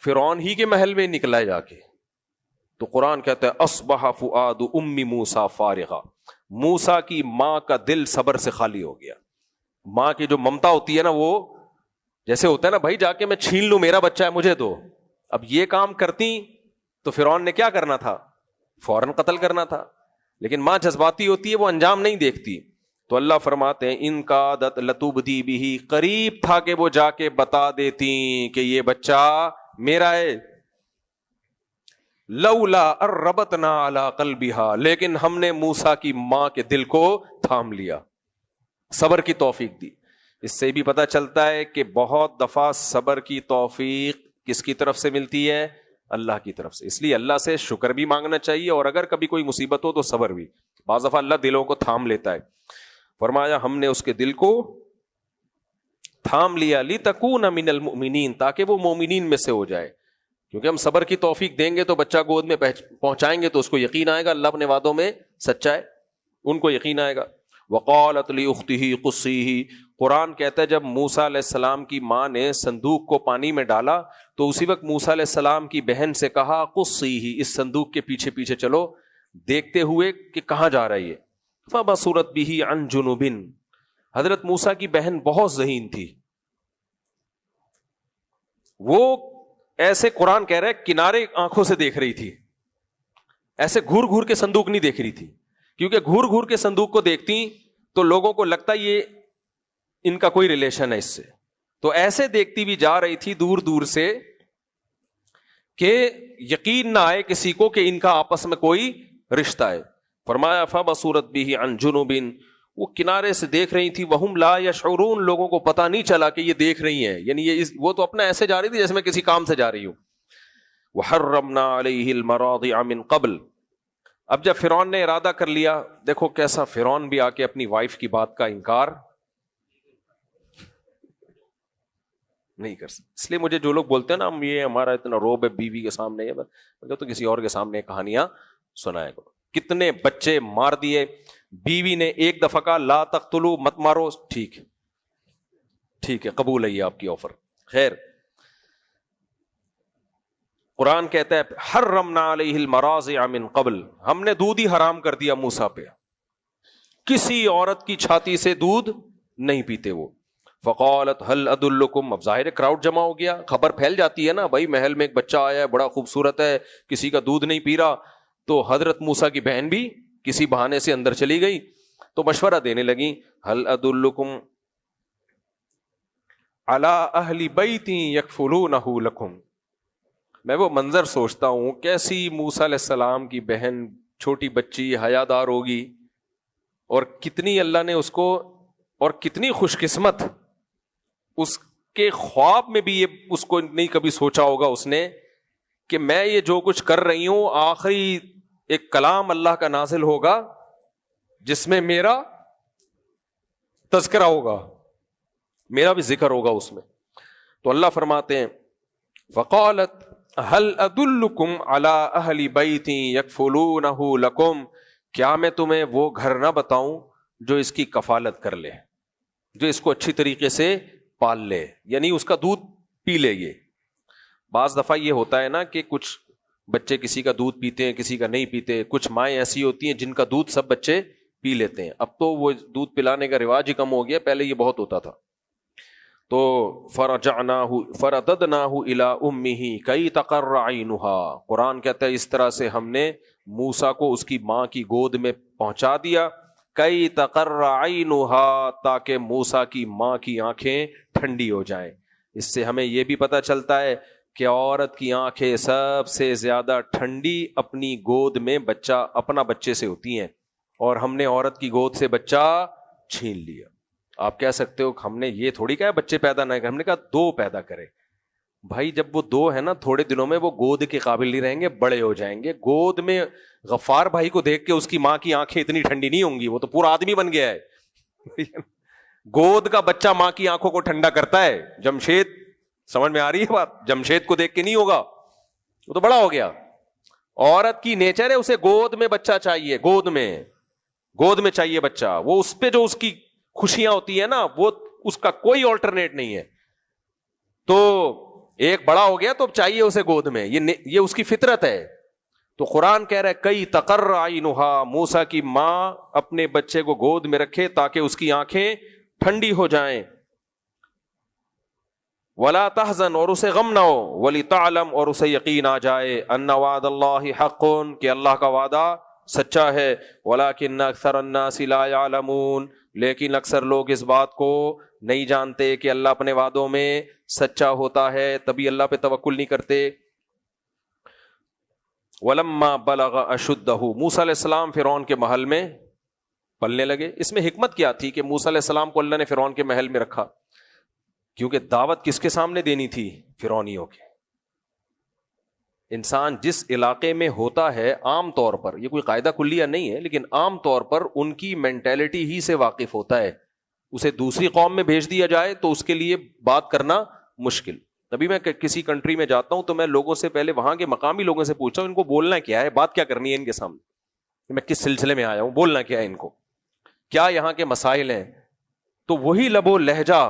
فرعون ہی کے محل میں نکلا ہے جا کے، تو قرآن کہتا ہے اصبح فؤاد ام موسیٰ فارغا، موسیٰ کی ماں کا دل صبر سے خالی ہو گیا. ماں کی جو ممتا ہوتی ہے نا، وہ جیسے ہوتا ہے نا بھائی جا کے میں چھین لوں، میرا بچہ ہے مجھے دو. اب یہ کام کرتی تو فرعون نے کیا کرنا تھا؟ فوراً قتل کرنا تھا. لیکن ماں جذباتی ہوتی ہے، وہ انجام نہیں دیکھتی. تو اللہ فرماتے ہیں ان کا عادت لتبدی بھی، قریب تھا کہ وہ جا کے بتا دیتی کہ یہ بچہ میرا ہے. لولا اربتنا علی قلبها، لیکن ہم نے موسیٰ کی ماں کے دل کو تھام لیا، صبر کی توفیق دی. اس سے بھی پتہ چلتا ہے کہ بہت دفعہ صبر کی توفیق کس کی طرف سے ملتی ہے؟ اللہ کی طرف سے. اس لیے اللہ سے شکر بھی مانگنا چاہیے، اور اگر کبھی کوئی مصیبت ہو تو صبر بھی. بعض دفعہ اللہ دلوں کو تھام لیتا ہے. فرمایا ہم نے اس کے دل کو تھام لیا لِتَكُونَ مِنَ الْمُؤْمِنِينَ، تاکہ وہ مومنین میں سے ہو جائے. کیونکہ ہم صبر کی توفیق دیں گے تو بچہ گود میں پہنچائیں گے تو اس کو یقین آئے گا اللہ اپنے وعدوں میں سچا ہے، ان کو یقین آئے گا. وقالت لأختہ قصیہ، قرآن کہتا ہے جب موسیٰ علیہ السلام کی ماں نے صندوق کو پانی میں ڈالا تو اسی وقت موسیٰ علیہ السلام کی بہن سے کہا قصیہ، اس صندوق کے پیچھے پیچھے چلو، دیکھتے ہوئے کہ کہاں جا رہی ہے. فبصرت بہ عن جنوب، حضرت موسیٰ کی بہن بہت ذہین تھی، وہ ایسے قرآن کہہ رہا ہے کنارے آنکھوں سے دیکھ رہی تھی، ایسے گھور گھور کے صندوق نہیں دیکھ رہی تھی. کیونکہ گھور گھور کے صندوق کو دیکھتی تو لوگوں کو لگتا یہ ان کا کوئی ریلیشن ہے اس سے، تو ایسے دیکھتی بھی جا رہی تھی دور دور سے کہ یقین نہ آئے کسی کو کہ ان کا آپس میں کوئی رشتہ ہے. فرمایا فبصرت بہ عن جنوب، وہ کنارے سے دیکھ رہی تھی، وہم لا یشعرون، لوگوں کو پتہ نہیں چلا کہ یہ دیکھ رہی ہیں، یعنی وہ تو اپنا ایسے جا رہی تھی جیسے میں کسی کام سے جا رہی ہوں. وحرمنا علیہ المراضع من قبل، اب جب فرعون نے ارادہ کر لیا، دیکھو کیسا فرعون بھی آ کے اپنی وائف کی بات کا انکار نہیں کر سکتا. اس لیے مجھے جو لوگ بولتے ہیں نا ہم یہ ہمارا اتنا روب ہے بیوی کے سامنے، میں تو کسی اور کے سامنے کہانیاں سنائے گا. کتنے بچے مار دیے، بیوی نے ایک دفعہ کہا لا تقتلوا، مت مارو، ٹھیک ہے قبول ہے یہ آپ کی آفر. خیر قرآن کہتا ہے حرمنا علیہ المراضع من قبل، ہم نے دودھ ہی حرام کر دیا موسیٰ پہ، کسی عورت کی چھاتی سے دودھ نہیں پیتے وہ. فقالت هل ادلکم، اب ظاہر کراؤڈ جمع ہو گیا، خبر پھیل جاتی ہے نا، بھائی محل میں ایک بچہ آیا ہے بڑا خوبصورت ہے، کسی کا دودھ نہیں پی رہا. تو حضرت موسیٰ کی بہن بھی کسی بہانے سے اندر چلی گئی تو مشورہ دینے لگی، هل ادلکم علی اہل بیت یکفلونہ لکم. میں وہ منظر سوچتا ہوں، کیسی موسیٰ علیہ السلام کی بہن چھوٹی بچی حیادار ہوگی، اور کتنی اللہ نے اس کو، اور کتنی خوش قسمت، اس کے خواب میں بھی یہ اس کو نہیں کبھی سوچا ہوگا اس نے کہ میں یہ جو کچھ کر رہی ہوں آخری ایک کلام اللہ کا نازل ہوگا جس میں میرا تذکرہ ہوگا، میرا بھی ذکر ہوگا اس میں. تو اللہ فرماتے ہیں فقالت هل ادلکم علی اہل بیت یکفلونہ لکم، کیا میں تمہیں وہ گھر نہ بتاؤں جو اس کی کفالت کر لے، جو اس کو اچھی طریقے سے پال لے، یعنی اس کا دودھ پی لے. یہ بعض دفعہ یہ ہوتا ہے نا کہ کچھ بچے کسی کا دودھ پیتے ہیں کسی کا نہیں پیتے، کچھ مائیں ایسی ہوتی ہیں جن کا دودھ سب بچے پی لیتے ہیں. اب تو وہ دودھ پلانے کا رواج ہی کم ہو گیا، پہلے یہ بہت ہوتا تھا. تو فرددناہ الی امہ کی تقر عینہا، قرآن کہتا ہے اس طرح سے ہم نے موسیٰ کو اس کی ماں کی گود میں پہنچا دیا، کی تقر عینہا، تاکہ موسیٰ کی ماں کی آنکھیں ٹھنڈی ہو جائیں. اس سے ہمیں یہ بھی پتہ چلتا ہے کہ عورت کی آنکھیں سب سے زیادہ ٹھنڈی اپنی گود میں بچہ اپنا بچے سے ہوتی ہیں، اور ہم نے عورت کی گود سے بچہ چھین لیا. آپ کہہ سکتے ہو ہم نے یہ تھوڑی کہا بچے پیدا نہ کریں، ہم نے کہا 2 پیدا کرے. بھائی جب وہ 2 ہے نا، تھوڑے دنوں میں وہ گود کے قابل نہیں رہیں گے، بڑے ہو جائیں گے. گود میں غفار بھائی کو دیکھ کے اس کی ماں کی آنکھیں اتنی ٹھنڈی نہیں ہوں گی، وہ تو پورا آدمی بن گیا ہے. گود کا بچہ ماں کی آنکھوں کو ٹھنڈا کرتا ہے. جمشید، سمجھ میں آ رہی ہے بات؟ جمشید کو دیکھ کے نہیں ہوگا، وہ تو بڑا ہو گیا. عورت کی نیچر ہے اسے گود میں بچہ چاہیے، گود میں چاہیے بچہ. وہ اس پہ جو اس کی خوشیاں ہوتی ہے نا، وہ اس کا کوئی آلٹرنیٹ نہیں ہے. تو ایک بڑا ہو گیا تو چاہیے اسے گود میں، یہ اس کی فطرت ہے. تو قرآن کہہ رہا ہے کئی تقر عینہا، موسیٰ کی ماں اپنے بچے کو گود میں رکھے تاکہ اس کی آنکھیں ٹھنڈی ہو جائیں. ولا تحزن، اور اسے غم نہ ہو. ولتعلم، اور اسے یقین آ جائے. ان وعد اللہ حق، کہ اللہ کا وعدہ سچا ہے. ولکن اکثر الناس لا يعلمون، لیکن اکثر لوگ اس بات کو نہیں جانتے کہ اللہ اپنے وعدوں میں سچا ہوتا ہے، تبھی اللہ پہ توکل نہیں کرتے. ولما بلغ اشدہ، موسیٰ علیہ السلام فرعون کے محل میں پلنے لگے. اس میں حکمت کیا تھی کہ موسیٰ علیہ السلام کو اللہ نے فرعون کے محل میں رکھا؟ کیونکہ دعوت کس کے سامنے دینی تھی؟ فرعونیوں کے. انسان جس علاقے میں ہوتا ہے عام طور پر، یہ کوئی قاعدہ کلیہ نہیں ہے، لیکن عام طور پر ان کی مینٹیلٹی ہی سے واقف ہوتا ہے. اسے دوسری قوم میں بھیج دیا جائے تو اس کے لیے بات کرنا مشکل. تبھی میں کسی کنٹری میں جاتا ہوں تو میں لوگوں سے پہلے وہاں کے مقامی لوگوں سے پوچھتا ہوں ان کو بولنا کیا ہے، بات کیا کرنی ہے ان کے سامنے، میں کس سلسلے میں آیا ہوں، بولنا کیا ہے ان کو، کیا یہاں کے مسائل ہیں. تو وہی لب و لہجہ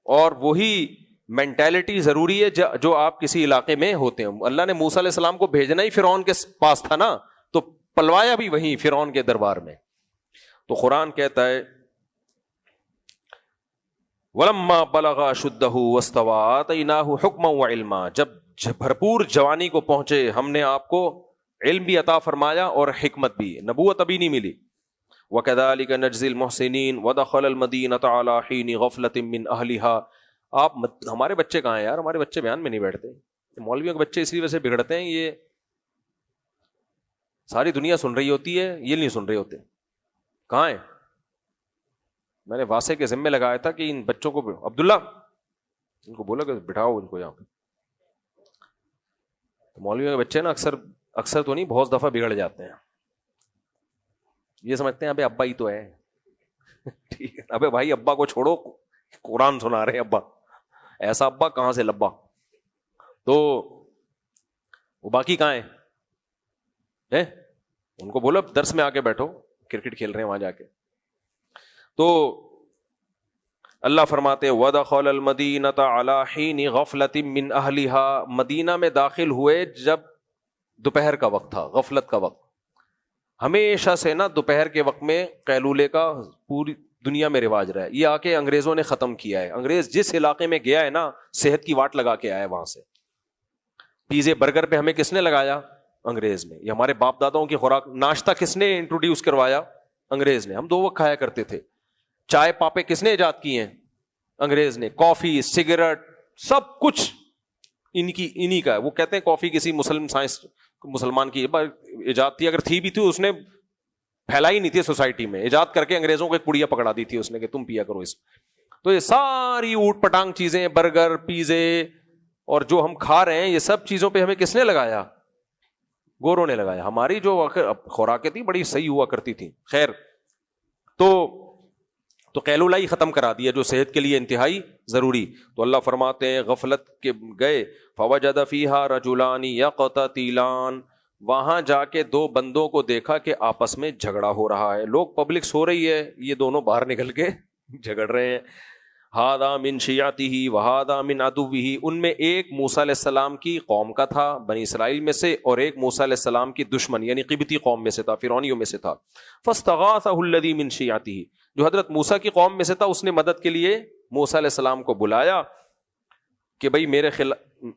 اور وہی مینٹیلٹی ضروری ہے جو آپ کسی علاقے میں ہوتے ہیں. اللہ نے موسیٰ علیہ السلام کو بھیجنا ہی فرعون کے پاس تھا نا، تو پلوایا بھی وہیں فرعون کے دربار میں. تو قرآن کہتا ہے وَلَمَّا بَلَغَ أَشُدَّهُ وَاسْتَوَىٰ آتَيْنَاهُ حُكْمًا وَعِلْمًا، جب بھرپور جوانی کو پہنچے ہم نے آپ کو علم بھی عطا فرمایا اور حکمت بھی. نبوت ابھی نہیں ملی. وَكَذَلِكَ نَجْزِي الْمُحْسِنِينَ وَدَخَلَ الْمَدِينَةَ عَلَىٰ حِينِ غَفْلَةٍ مِّنْ أَهْلِهَا. آپ ہمارے بچے کہاں ہیں یار، ہمارے بچے بیان میں نہیں بیٹھتے. مولویوں کے بچے اسی وجہ سے بگڑتے ہیں، یہ ساری دنیا سن رہی ہوتی ہے، یہ نہیں سن رہے ہوتے. کہاں ہیں؟ میں نے واسطے کے ذمے لگایا تھا کہ ان بچوں کو، عبداللہ ان کو بولا کہ بٹھاؤ ان کو یہاں پہ. تو مولویوں کے بچے نا اکثر تو نہیں، بہت دفعہ بگڑ جاتے ہیں. یہ سمجھتے ہیں ابے ابا ہی تو ہے. ٹھیک ہے، ابے بھائی ابا کو چھوڑو، قرآن سنا رہے ہیں ابا. ایسا ابا کہاں سے لبا. تو وہ باقی کہاں ہیں؟ ان کو بولو درس میں آ کے بیٹھو، کرکٹ کھیل رہے ہیں وہاں جا کے. تو اللہ فرماتے وَدَخَلَ الْمَدِينَةَ عَلَى حِينِ غَفْلَةٍ مِّنْ أَهْلِهَا، مدینہ میں داخل ہوئے جب دوپہر کا وقت تھا، غفلت کا وقت. ہمیشہ سے نا دوپہر کے وقت میں قیلولے کا پوری دنیا میں رواج رہا ہے. یہ آ کے انگریزوں نے ختم کیا ہے. انگریز جس علاقے میں گیا ہے نا صحت کی واٹ لگا کے آیا ہے وہاں سے. پیزے برگر پہ ہمیں کس نے لگایا؟ انگریز نے. یہ ہمارے باپ داداؤں کی خوراک. ناشتہ کس نے انٹروڈیوس کروایا؟ انگریز نے. ہم 2 وقت کھایا کرتے تھے. چائے پاپے کس نے ایجاد کی ہیں؟ انگریز نے. کافی، سگریٹ، سب کچھ انہی کا ہے. وہ کہتے ہیں کافی کسی مسلمان کی ایجاد تھی، اگر تھی بھی تھی اس نے پھیلائی نہیں تھی سوسائٹی میں. ایجاد کر کے انگریزوں کو ایک پڑیا پکڑا دی تھی اس نے کہ تم پیا کرو اس. تو یہ ساری اوٹ پٹانگ چیزیں، برگر، پیزے اور جو ہم کھا رہے ہیں، یہ سب چیزوں پہ ہمیں کس نے لگایا؟ گوروں نے لگایا. ہماری جو خوراکیں تھی بڑی صحیح ہوا کرتی تھی. خیر، تو قیلولہ ہی ختم کرا دیا جو صحت کے لیے انتہائی ضروری. تو اللہ فرماتے ہیں غفلت کے گئے. فوجد فیہا رجلان یقتتلان، وہاں جا کے 2 بندوں کو دیکھا کہ آپس میں جھگڑا ہو رہا ہے. لوگ پبلک سو رہی ہے، یہ دونوں باہر نکل کے جھگڑ رہے ہیں. ہذا من شیعتہ وہذا من عدوہ، ان میں ایک موسیٰ علیہ السلام کی قوم کا تھا بنی اسرائیل میں سے، اور ایک موسیٰ علیہ السلام کی دشمن یعنی قبطی قوم میں سے تھا، فرعونیوں میں سے تھا. فاستغاثہ الذی من شیعتہ، جو حضرت موسیٰ کی قوم میں سے تھا اس نے مدد کے لیے موسیٰ علیہ السلام کو بلایا کہ بھئی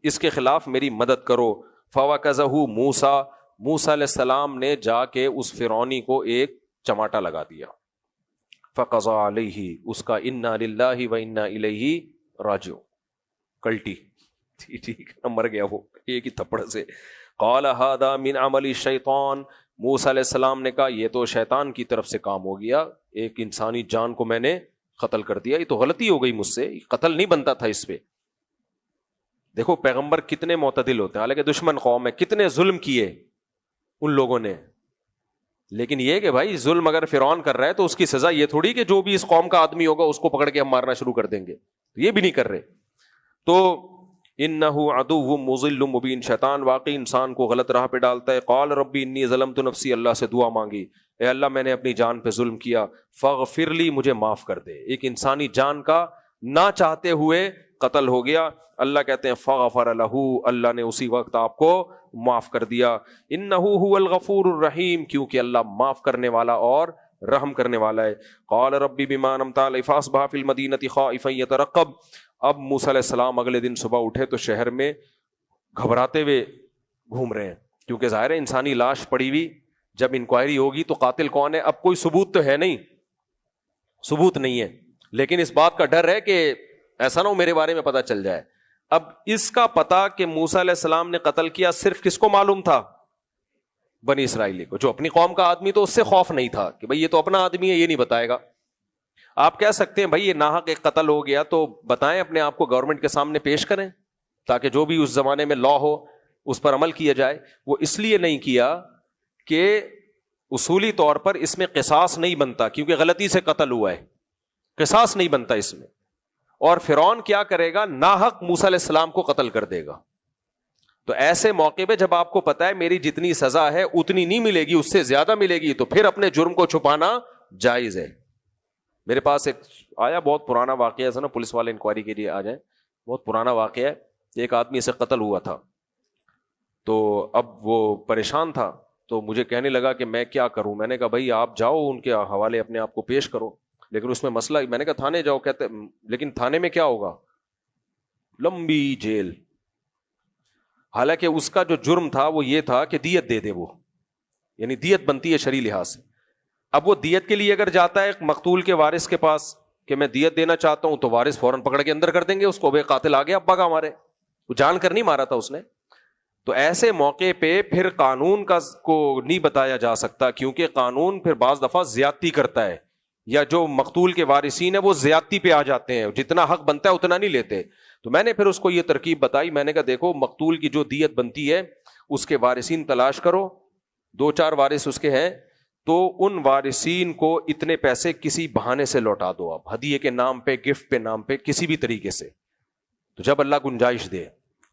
اس کے خلاف میری مدد کرو. فوکزہ موسیٰ، موسیٰ علیہ السلام نے جا کے اس فرعونی کو ایک چماٹا لگا دیا. فقضى علیہ، اس کا انا للہ و انا الیہ راجعون، کلٹی ٹھیک مر گیا وہ ایک ہی تھپڑ سے. قال هذا من عمل الشیطان، موسیٰ علیہ السلام نے کہا یہ تو شیطان کی طرف سے کام ہو گیا، ایک انسانی جان کو میں نے قتل کر دیا، یہ تو غلطی ہو گئی مجھ سے، قتل نہیں بنتا تھا اس پہ. دیکھو پیغمبر کتنے معتدل ہوتے ہیں، حالانکہ دشمن قوم ہے، کتنے ظلم کیے ان لوگوں نے، لیکن یہ کہ بھائی ظلم اگر فرعون کر رہا ہے تو اس کی سزا یہ تھوڑی کہ جو بھی اس قوم کا آدمی ہوگا اس کو پکڑ کے ہم مارنا شروع کر دیں گے، یہ بھی نہیں کر رہے. تو انہ عدو مضل مبین، شیطان واقعی انسان کو غلط راہ پہ ڈالتا ہے. قال ربی انی ظلمت نفسی، اللہ سے دعا مانگی، اے اللہ میں نے اپنی جان پہ ظلم کیا، فاغفر لی، مجھے معاف کر دے. ایک انسانی جان کا نہ چاہتے ہوئے قتل ہو گیا. اللہ کہتے ہیں فغفر لہ، اللہ نے اسی وقت آپ کو معاف کر دیا. انہ هو الغفور الرحیم، کیونکہ اللہ معاف کرنے والا اور رحم کرنے والا ہے. قال ربی بما انعمت علی فاصبح فی المدینۃ خائفا یترقب. اب موسیٰ علیہ السلام اگلے دن صبح اٹھے تو شہر میں گھبراتے ہوئے گھوم رہے ہیں، کیونکہ ظاہر ہے انسانی لاش پڑی ہوئی، جب انکوائری ہوگی تو قاتل کون ہے؟ اب کوئی ثبوت تو ہے نہیں، ثبوت نہیں ہے، لیکن اس بات کا ڈر ہے کہ ایسا نہ ہو میرے بارے میں پتہ چل جائے. اب اس کا پتہ کہ موسیٰ علیہ السلام نے قتل کیا صرف کس کو معلوم تھا؟ بنی اسرائیلی کو. جو اپنی قوم کا آدمی تو اس سے خوف نہیں تھا کہ بھئی یہ تو اپنا آدمی ہے، یہ نہیں بتائے گا. آپ کہہ سکتے ہیں بھائی یہ ناحق ایک قتل ہو گیا تو بتائیں، اپنے آپ کو گورنمنٹ کے سامنے پیش کریں تاکہ جو بھی اس زمانے میں لا ہو اس پر عمل کیا جائے. وہ اس لیے نہیں کیا کہ اصولی طور پر اس میں قصاص نہیں بنتا، کیونکہ غلطی سے قتل ہوا ہے، قصاص نہیں بنتا اس میں. اور فرعون کیا کرے گا؟ ناحق موسیٰ علیہ السلام کو قتل کر دے گا. تو ایسے موقع پہ جب آپ کو پتا ہے میری جتنی سزا ہے اتنی نہیں ملے گی، اس سے زیادہ ملے گی، تو پھر اپنے جرم کو چھپانا جائز ہے. میرے پاس ایک آیا بہت پرانا واقعہ ہے نا، پولیس والے انکوائری کے لیے آ جائیں، بہت پرانا واقعہ ہے. ایک آدمی سے قتل ہوا تھا، تو اب وہ پریشان تھا، تو مجھے کہنے لگا کہ میں کیا کروں. میں نے کہا بھائی آپ جاؤ ان کے حوالے اپنے آپ کو پیش کرو، لیکن اس میں مسئلہ، میں نے کہا تھانے جاؤ. کہتے لیکن تھانے میں کیا ہوگا؟ لمبی جیل. حالانکہ اس کا جو جرم تھا وہ یہ تھا کہ دیت دے دے وہ، یعنی دیت بنتی ہے شرعی لحاظ سے. اب وہ دیت کے لیے اگر جاتا ہے مقتول کے وارث کے پاس کہ میں دیت دینا چاہتا ہوں، تو وارث فوراً پکڑ کے اندر کر دیں گے اس کو، بے قاتل آ گیا ابا کا ہمارے، وہ جان کر نہیں مارا تھا اس نے. تو ایسے موقع پہ پھر قانون کا کو نہیں بتایا جا سکتا، کیونکہ قانون پھر بعض دفعہ زیادتی کرتا ہے، یا جو مقتول کے وارثین ہیں وہ زیادتی پہ آ جاتے ہیں، جتنا حق بنتا ہے اتنا نہیں لیتے. تو میں نے پھر اس کو یہ ترکیب بتائی، میں نے کہا دیکھو مقتول کی جو دیت بنتی ہے اس کے وارثین تلاش کرو، 2-4 وارث اس کے ہیں، تو ان وارثین کو اتنے پیسے کسی بہانے سے لوٹا دو، آپ ہدیے کے نام پہ، گفٹ پہ نام پہ، کسی بھی طریقے سے، تو جب اللہ گنجائش دے.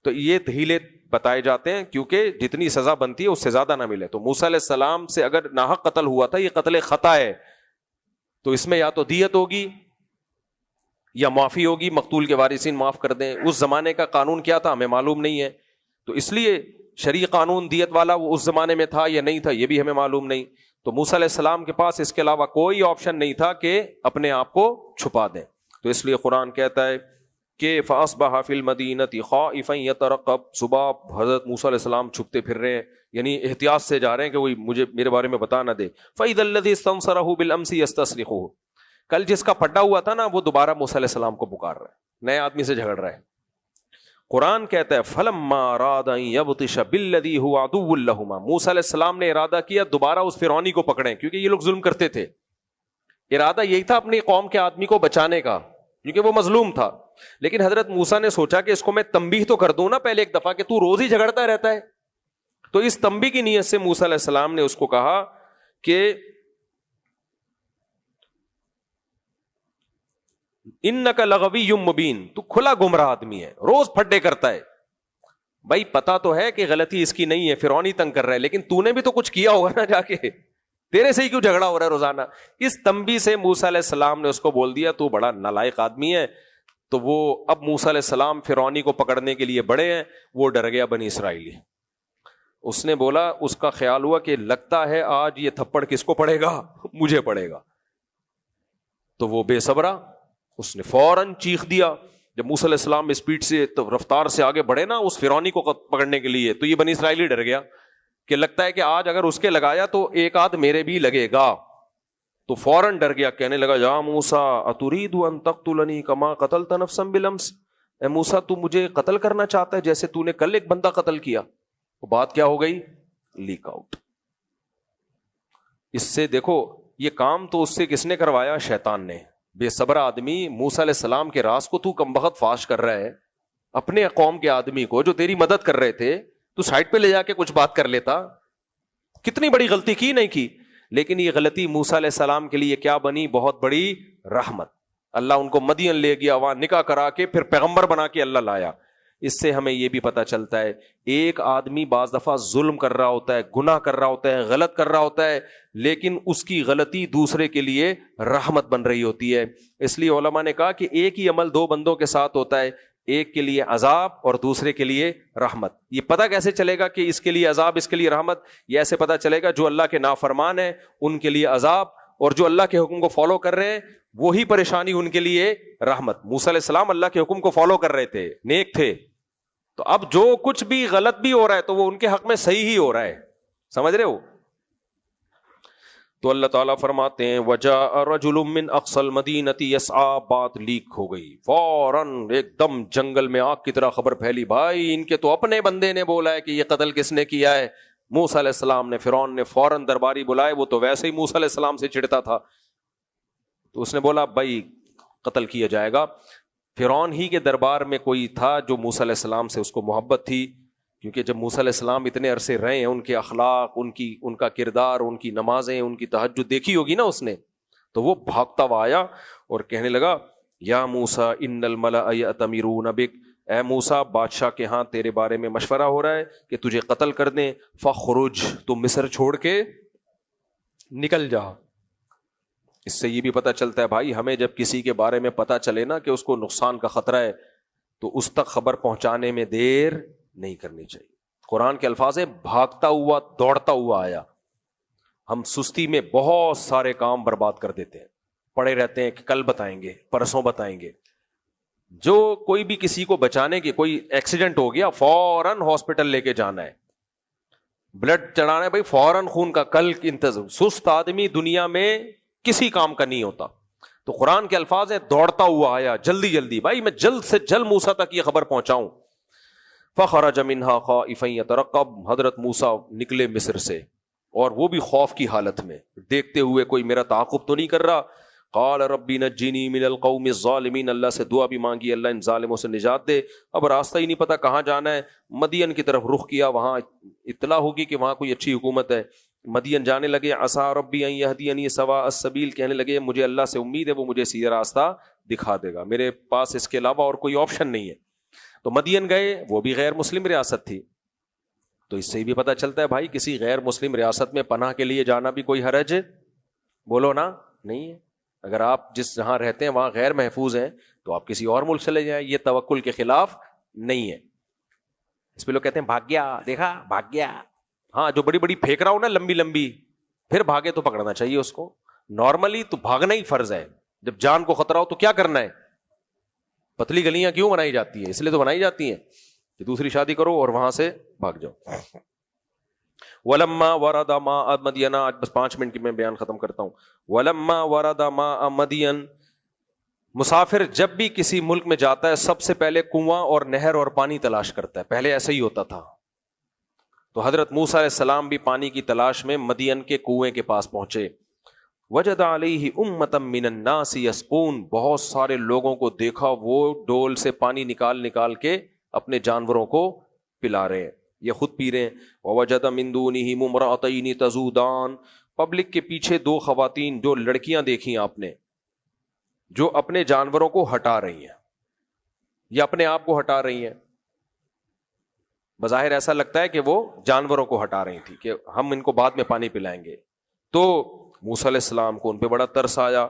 تو یہ ہیلے بتائے جاتے ہیں کیونکہ جتنی سزا بنتی ہے اس سے زیادہ نہ ملے. تو موسیٰ علیہ السلام سے اگر ناحق قتل ہوا تھا، یہ قتل خطا ہے، تو اس میں یا تو دیت ہوگی یا معافی ہوگی, مقتول کے وارثین معاف کر دیں. اس زمانے کا قانون کیا تھا ہمیں معلوم نہیں ہے, تو اس لیے شرعی قانون دیت والا وہ اس زمانے میں تھا یا نہیں تھا یہ بھی ہمیں معلوم نہیں. تو موسیٰ علیہ السلام کے پاس اس کے علاوہ کوئی آپشن نہیں تھا کہ اپنے آپ کو چھپا دیں. تو اس لیے قرآن کہتا ہے کہ فَأَصْبَحَ فِي الْمَدِينَةِ خَائِفًا يَتَرَقَّبُ, صبح حضرت موسیٰ علیہ السلام چھپتے پھر رہے ہیں, یعنی احتیاط سے جا رہے ہیں کہ کوئی مجھے میرے بارے میں بتا نہ دے. فَإِذَا الَّذِي اسْتَنصَرَهُ بِالْأَمْسِ يَسْتَصْرِخُهُ, کل جس کا پھٹا ہوا تھا نا وہ دوبارہ موسیٰ علیہ السلام کو پکار رہا ہے, نئے آدمی سے جھگڑ رہا ہے. قرآن کہتا ہے فَلَمَّا أَرَادَ أَن يَبْطِشَ بِالَّذِي هُوَ عَدُوٌّ لَهُمَا, موسیٰ علیہ السلام نے ارادہ کیا دوبارہ اس فرعونی کو پکڑیں, کیونکہ یہ لوگ ظلم کرتے تھے. ارادہ یہی تھا اپنی قوم کے آدمی کو بچانے کا, کیونکہ وہ مظلوم تھا. لیکن حضرت موسیٰ نے سوچا کہ اس کو میں تنبیہ تو کر دوں نا پہلے ایک دفعہ کہ تو روز ہی جھگڑتا رہتا ہے. تو اس تنبیہ کی نیت سے موسیٰ علیہ السلام نے اس کو کہا کہ انک لغوی مبین, تو کھلا گمراہ آدمی ہے, روز پھڈے کرتا ہے. بھائی پتا تو ہے کہ غلطی اس کی نہیں ہے, فرعون ہی تنگ کر رہا ہے, لیکن تو نے بھی تو کچھ کیا ہوگا نا جا کے, تیرے سے ہی کیوں جھگڑا ہو رہا ہے روزانہ. اس تنبیہ سے موسیٰ علیہ السلام نے اس کو بول دیا تو بڑا نالائق آدمی ہے. تو وہ اب موسیٰ علیہ السلام فرعونی کو پکڑنے کے لیے بڑے ہیں, وہ ڈر گیا بنی اسرائیلی. اس نے بولا, اس کا خیال ہوا کہ لگتا ہے آج یہ تھپڑ کس کو پڑے گا, مجھے پڑے گا. تو وہ بے صبرا, اس نے فوراً چیخ دیا. جب موسیٰ علیہ السلام اسپیڈ سے رفتار سے آگے بڑھے نا اس فرعونی کو پکڑنے کے لیے, تو یہ بنی اسرائیلی ڈر گیا کہ لگتا ہے کہ آج اگر اس کے لگایا تو ایک آدھ میرے بھی لگے گا. تو فوراً ڈر گیا, کہنے لگا یا موسیٰ اترید ان تقتلنی کما قتلت نفسا بالامس, اے موسیٰ تو مجھے قتل کرنا چاہتا ہے جیسے تو نے کل ایک بندہ قتل کیا. وہ بات کیا ہو گئی, لیک آؤٹ. اس سے دیکھو یہ کام تو اس سے کس نے کروایا, شیطان نے. بے صبر آدمی, موسیٰ علیہ السلام کے راز کو تو کم بخت فاش کر رہا ہے. اپنے قوم کے آدمی کو جو تیری مدد کر رہے تھے تو سائڈ پہ لے جا کے کچھ بات کر لیتا. کتنی بڑی غلطی کی نہیں کی, لیکن یہ غلطی موسیٰ علیہ السلام کے لیے کیا بنی, بہت بڑی رحمت. اللہ ان کو مدین لے گیا, وہاں نکاح کرا کے پھر پیغمبر بنا کے اللہ لایا. اس سے ہمیں یہ بھی پتہ چلتا ہے ایک آدمی بعض دفعہ ظلم کر رہا ہوتا ہے, گناہ کر رہا ہوتا ہے, غلط کر رہا ہوتا ہے, لیکن اس کی غلطی دوسرے کے لیے رحمت بن رہی ہوتی ہے. اس لیے علماء نے کہا کہ ایک ہی عمل دو بندوں کے ساتھ ہوتا ہے, ایک کے لیے عذاب اور دوسرے کے لیے رحمت. یہ پتہ کیسے چلے گا کہ اس کے لیے عذاب اس کے لیے رحمت؟ یہ ایسے پتہ چلے گا جو اللہ کے نافرمان ہیں ان کے لیے عذاب, اور جو اللہ کے حکم کو فالو کر رہے ہیں وہی پریشانی ان کے لیے رحمت. موسیٰ علیہ السلام اللہ کے حکم کو فالو کر رہے تھے, نیک تھے, تو اب جو کچھ بھی غلط بھی ہو رہا ہے تو وہ ان کے حق میں صحیح ہی ہو رہا ہے. سمجھ رہے ہو؟ تو اللہ تعالیٰ فرماتے ہیں وَجَاءَ رَجُلٌ مِّنْ أَقْصَى الْمَدِينَةِ يَسْعَىٰ, بات لیک ہو گئی فوراً, ایک دم جنگل میں آگ کی طرح خبر پھیلی. بھائی ان کے تو اپنے بندے نے بولا ہے کہ یہ قتل کس نے کیا ہے. موسیٰ علیہ السلام نے, فرعون نے فوراً درباری بلائے. وہ تو ویسے ہی موسیٰ علیہ السلام سے چڑھتا تھا, تو اس نے بولا بھائی قتل کیا جائے گا. فرعون ہی کے دربار میں کوئی تھا جو موسیٰ علیہ السلام سے اس کو محبت تھی, کیونکہ جب موسیٰ علیہ السلام اتنے عرصے رہے ہیں, ان کے اخلاق, ان کا کردار, ان کی نمازیں, ان کی تہجد دیکھی ہوگی نا اس نے, تو وہ بھاگتا ہوا آیا اور کہنے لگا یا موسیٰ ان الملأ یأتمرون بک, اے موسیٰ بادشاہ کے ہاں تیرے بارے میں مشورہ ہو رہا ہے کہ تجھے قتل کر دیں. فخرج, تو مصر چھوڑ کے نکل جا. اس سے یہ بھی پتہ چلتا ہے بھائی ہمیں جب کسی کے بارے میں پتہ چلے نا کہ اس کو نقصان کا خطرہ ہے تو اس تک خبر پہنچانے میں دیر نہیں کرنی چاہیے. قرآن کے الفاظ ہیں بھاگتا ہوا دوڑتا ہوا آیا. ہم سستی میں بہت سارے کام برباد کر دیتے ہیں, پڑے رہتے ہیں کہ کل بتائیں گے, پرسوں بتائیں گے. جو کوئی بھی کسی کو بچانے کی, کوئی ایکسیڈنٹ ہو گیا فوراً ہاسپٹل لے کے جانا ہے, بلڈ چڑھانا ہے بھائی فوراً خون کا, کل انتظار. سست آدمی دنیا میں کسی کام کا نہیں ہوتا. تو قرآن کے الفاظ ہیں دوڑتا ہوا آیا, جلدی جلدی, بھائی میں جلد سے جلد موسیٰ تک یہ خبر پہنچاؤں. فخرج منها خائفا يترقب, حضرت موسیٰ نکلے مصر سے اور وہ بھی خوف کی حالت میں, دیکھتے ہوئے کوئی میرا تعاقب تو نہیں کر رہا. قال ربی نجنی من القوم الظالمین, اللہ سے دعا بھی مانگی اللہ ان ظالموں سے نجات دے. اب راستہ ہی نہیں پتا کہاں جانا ہے, مدین کی طرف رخ کیا, وہاں اطلاع ہوگی کہ وہاں کوئی اچھی حکومت ہے. مدین جانے لگے. عسیٰ ربی ان یہدینی سواء السبیل, کہنے لگے مجھے اللہ سے امید ہے وہ مجھے سیدھا راستہ دکھا دے گا, میرے پاس اس کے علاوہ اور کوئی آپشن نہیں ہے. تو مدین گئے, وہ بھی غیر مسلم ریاست تھی. تو اس سے بھی پتہ چلتا ہے بھائی کسی غیر مسلم ریاست میں پناہ کے لیے جانا بھی کوئی حرج بولو نا نہیں ہے. اگر آپ جس جہاں رہتے ہیں وہاں غیر محفوظ ہیں تو آپ کسی اور ملک چلے جائیں. یہ توکل کے خلاف نہیں ہے. اس پہ لوگ کہتے ہیں بھاگ گیا, دیکھا بھاگ گیا. ہاں, جو بڑی بڑی پھینک رہا ہوں نا لمبی لمبی, پھر بھاگے تو پکڑنا چاہیے اس کو. نارملی تو بھاگنا ہی فرض ہے. جب جان کو خطرہ ہو تو کیا کرنا ہے؟ پتلی گلیاں کیوں بنائی جاتی ہیں؟ اس لیے تو بنائی جاتی ہیں کہ دوسری شادی کرو اور وہاں سے بھاگ جاؤ. وَلَمَّا وَرَدَ مَاءَ مَدْيَنَ, آج بس 5 منٹ کی میں بیان ختم کرتا ہوں. وَلَمَّا وَرَدَ مَاءَ مَدْيَنَ, مسافر جب بھی کسی ملک میں جاتا ہے سب سے پہلے کنواں اور نہر اور پانی تلاش کرتا ہے. پہلے ایسا ہی ہوتا تھا. تو حضرت موسیٰ علیہ السلام بھی پانی کی تلاش میں مدین کے کنویں کے پاس پہنچے. وجد علیہ امۃ من الناس یسقون, بہت سارے لوگوں کو دیکھا وہ ڈول سے پانی نکال نکال کے اپنے جانوروں کو پلا رہے ہیں, یہ خود پی رہے ہیں. ووجد من دونہم امرأتین تذودان, پبلک کے پیچھے 2 خواتین, جو لڑکیاں دیکھی آپ نے, جو اپنے جانوروں کو ہٹا رہی ہیں یا اپنے آپ کو ہٹا رہی ہیں. بظاہر ایسا لگتا ہے کہ وہ جانوروں کو ہٹا رہی تھی کہ ہم ان کو بعد میں پانی پلائیں گے. تو موسیٰ علیہ السلام کو ان پہ بڑا ترس آیا.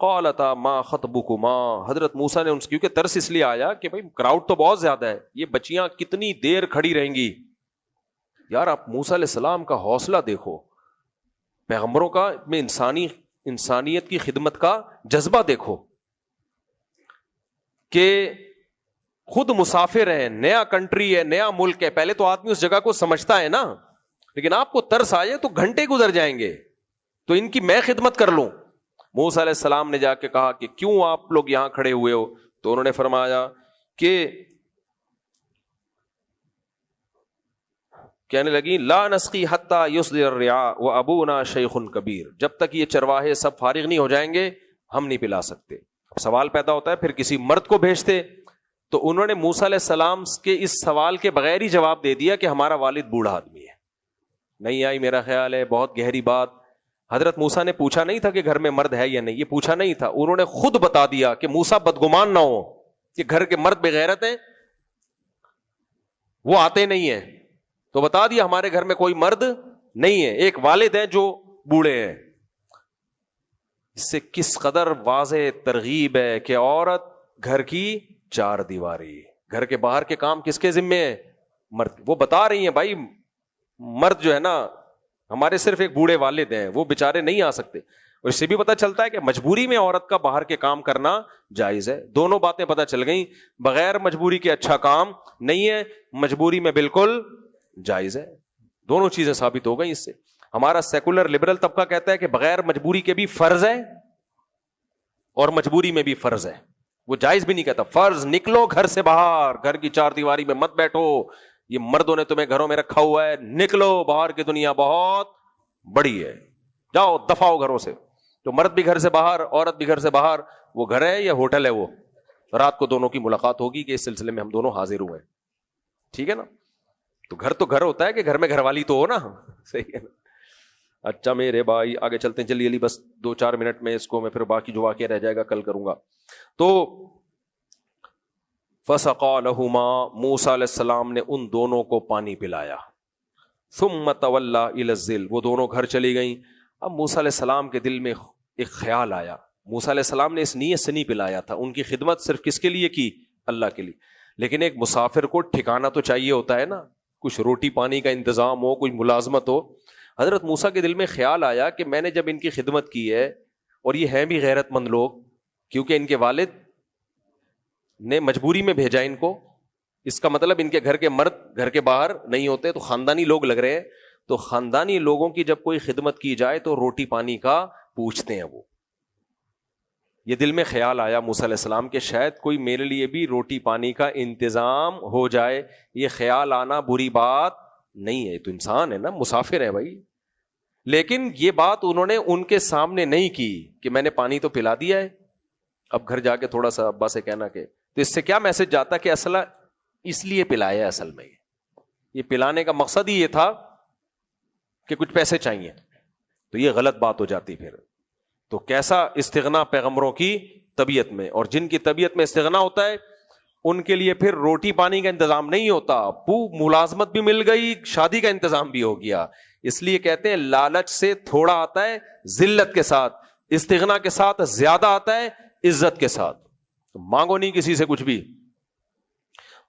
قالتا ما خطبکما, حضرت موسیٰ نے ان سے, کیونکہ ترس اس لیے آیا کہ بھائی کراؤڈ تو بہت زیادہ ہے, یہ بچیاں کتنی دیر کھڑی رہیں گی. یار آپ موسیٰ علیہ السلام کا حوصلہ دیکھو, پیغمبروں کا میں انسانیت کی خدمت کا جذبہ دیکھو کہ خود مسافر ہیں, نیا کنٹری ہے, نیا ملک ہے, پہلے تو آدمی اس جگہ کو سمجھتا ہے نا, لیکن آپ کو ترس آئے تو گھنٹے گزر جائیں گے, تو ان کی میں خدمت کر لوں. موسیٰ علیہ السلام نے جا کے کہا کہ کیوں آپ لوگ یہاں کھڑے ہوئے ہو؟ تو انہوں نے فرمایا کہ کہنے لگی لا نسقی حتی یصدر الرعاء وابونا شیخ کبیر, جب تک یہ چرواہے سب فارغ نہیں ہو جائیں گے ہم نہیں پلا سکتے. سوال پیدا ہوتا ہے پھر کسی مرد کو بھیجتے, تو انہوں نے موسیٰ علیہ السلام کے اس سوال کے بغیر ہی جواب دے دیا کہ ہمارا والد بوڑھا آدمی ہے. نہیں آئی میرا خیال ہے, بہت گہری بات. حضرت موسیٰ نے پوچھا نہیں تھا کہ گھر میں مرد ہے یا نہیں, یہ پوچھا نہیں تھا, انہوں نے خود بتا دیا کہ موسیٰ بدگمان نہ ہو کہ گھر کے مرد بغیرت ہیں, وہ آتے نہیں ہیں, تو بتا دیا ہمارے گھر میں کوئی مرد نہیں ہے, ایک والد ہیں جو بوڑھے ہیں. اس سے کس قدر واضح ترغیب ہے کہ عورت گھر کی 4 دیواری, گھر کے باہر کے کام کس کے ذمے ہیں؟ مرد. وہ بتا رہی ہیں بھائی مرد جو ہے نا, ہمارے صرف ایک بوڑھے والد ہیں, وہ بےچارے نہیں آ سکتے. اور اس سے بھی پتہ چلتا ہے کہ مجبوری میں عورت کا باہر کے کام کرنا جائز ہے. دونوں باتیں پتہ چل گئیں, بغیر مجبوری کے اچھا کام نہیں ہے, مجبوری میں بالکل جائز ہے. دونوں چیزیں ثابت ہو گئیں اس سے. ہمارا سیکولر لبرل طبقہ کہتا ہے کہ بغیر مجبوری کے بھی فرض ہے اور مجبوری میں بھی فرض ہے. وہ جائز بھی نہیں کہتا. فرض نکلو گھر سے باہر, گھر کی 4 دیواری میں مت بیٹھو, یہ مردوں نے تمہیں گھروں میں رکھا ہوا ہے, نکلو باہر کی دنیا بہت بڑی ہے, جاؤ دفع ہو گھروں سے. تو مرد بھی گھر سے باہر, عورت بھی گھر سے باہر. وہ گھر ہے یا ہوٹل ہے؟ وہ رات کو دونوں کی ملاقات ہوگی کہ اس سلسلے میں ہم دونوں حاضر ہوئے. ٹھیک ہے نا. تو گھر ہوتا ہے کہ گھر میں گھر والی تو ہو نا. صحیح ہے نا. اچھا میرے بھائی آگے چلتے ہیں, جلدی بس 2-4 منٹ میں اس کو میں پھر باقی جو واقعہ رہ جائے گا کل کروں گا. تو فسقا لہما, موسیٰ علیہ السلام نے ان دونوں کو پانی پلایا. ثم تولی الی الظل, وہ دونوں گھر چلی گئیں. اب موسیٰ علیہ السلام کے دل میں ایک خیال آیا. موسیٰ علیہ السلام نے اس نیت سے نہیں پلایا تھا, ان کی خدمت صرف کس کے لیے کی؟ اللہ کے لیے. لیکن ایک مسافر کو ٹھکانا تو چاہیے ہوتا ہے نا, کچھ روٹی پانی کا انتظام ہو, کچھ ملازمت ہو. حضرت موسیٰ کے دل میں خیال آیا کہ میں نے جب ان کی خدمت کی ہے, اور یہ ہیں بھی غیرت مند لوگ, کیونکہ ان کے والد نے مجبوری میں بھیجا ان کو, اس کا مطلب ان کے گھر کے مرد گھر کے باہر نہیں ہوتے, تو خاندانی لوگ لگ رہے ہیں. تو خاندانی لوگوں کی جب کوئی خدمت کی جائے تو روٹی پانی کا پوچھتے ہیں. وہ یہ دل میں خیال آیا موسیٰ علیہ السلام کہ شاید کوئی میرے لیے بھی روٹی پانی کا انتظام ہو جائے. یہ خیال آنا بری بات نہیں ہے, تو انسان ہے نا, مسافر ہے بھائی. لیکن یہ بات انہوں نے ان کے سامنے نہیں کی کہ میں نے پانی تو پلا دیا ہے, اب گھر جا کے تھوڑا سا ابا سے کہنا کہ. تو اس سے کیا میسج جاتا کہ اصل اس لیے پلایا, اصل میں یہ پلانے کا مقصد ہی یہ تھا کہ کچھ پیسے چاہیے, تو یہ غلط بات ہو جاتی پھر. تو کیسا استغنا پیغمبروں کی طبیعت میں, اور جن کی طبیعت میں استغنا ہوتا ہے ان کے لیے پھر روٹی پانی کا انتظام نہیں ہوتا, ملازمت بھی مل گئی, شادی کا انتظام بھی ہو گیا. اس لیے کہتے ہیں لالچ سے تھوڑا آتا ہے ذلت کے ساتھ, استغنا کے ساتھ زیادہ آتا ہے عزت کے ساتھ. تو مانگو نہیں کسی سے کچھ بھی.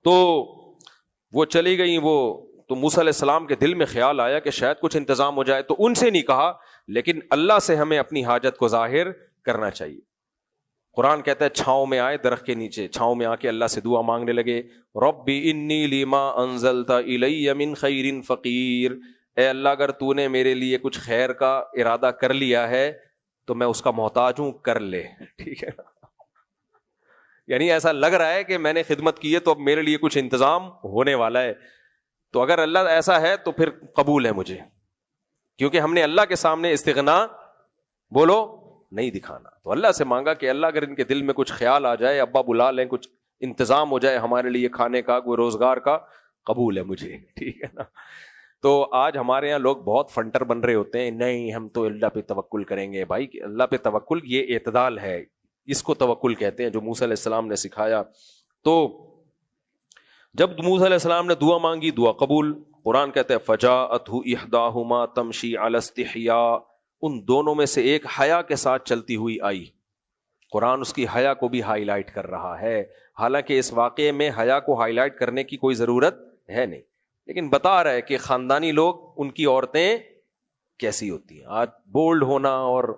تو وہ چلی گئی. وہ تو موسیٰ علیہ السلام کے دل میں خیال آیا کہ شاید کچھ انتظام ہو جائے, تو ان سے نہیں کہا, لیکن اللہ سے ہمیں اپنی حاجت کو ظاہر کرنا چاہیے. قرآن کہتا ہے چھاؤں میں آئے, درخت کے نیچے چھاؤں میں آ کے اللہ سے دعا مانگنے لگے. ربی انی لما انزلت الی من خیر فقیر, اے اللہ اگر تو نے میرے لیے کچھ خیر کا ارادہ کر لیا ہے تو میں اس کا محتاج ہوں, کر لے. ٹھیک ہے نا, یعنی ایسا لگ رہا ہے کہ میں نے خدمت کی ہے تو اب میرے لیے کچھ انتظام ہونے والا ہے. تو اگر اللہ ایسا ہے تو پھر قبول ہے مجھے, کیونکہ ہم نے اللہ کے سامنے استغنا بولو نہیں دکھانا. تو اللہ سے مانگا کہ اللہ اگر ان کے دل میں کچھ خیال آ جائے, ابا بلا لیں, کچھ انتظام ہو جائے ہمارے لیے کھانے کا, کوئی روزگار کا, قبول ہے مجھے. ٹھیک ہے نا. تو آج ہمارے یہاں لوگ بہت فنٹر بن رہے ہوتے ہیں, نہیں ہم تو اللہ پہ توکل کریں گے. بھائی اللہ پہ توکل یہ اعتدال ہے, اس کو توکل کہتے ہیں جو موسیٰ علیہ السلام نے سکھایا. تو جب موسیٰ علیہ السلام نے دعا مانگی, دعا قبول. قرآن کہتا ہے فجاءتہ احداہما تمشی علی استحیاء, ان دونوں میں سے ایک حیا کے ساتھ چلتی ہوئی آئی. قرآن اس کی حیا کو بھی ہائی لائٹ کر رہا ہے, حالانکہ اس واقعے میں حیا کو ہائی لائٹ کرنے کی کوئی ضرورت ہے نہیں, لیکن بتا رہا ہے کہ خاندانی لوگ, ان کی عورتیں کیسی ہوتی ہیں. آج بولڈ ہونا اور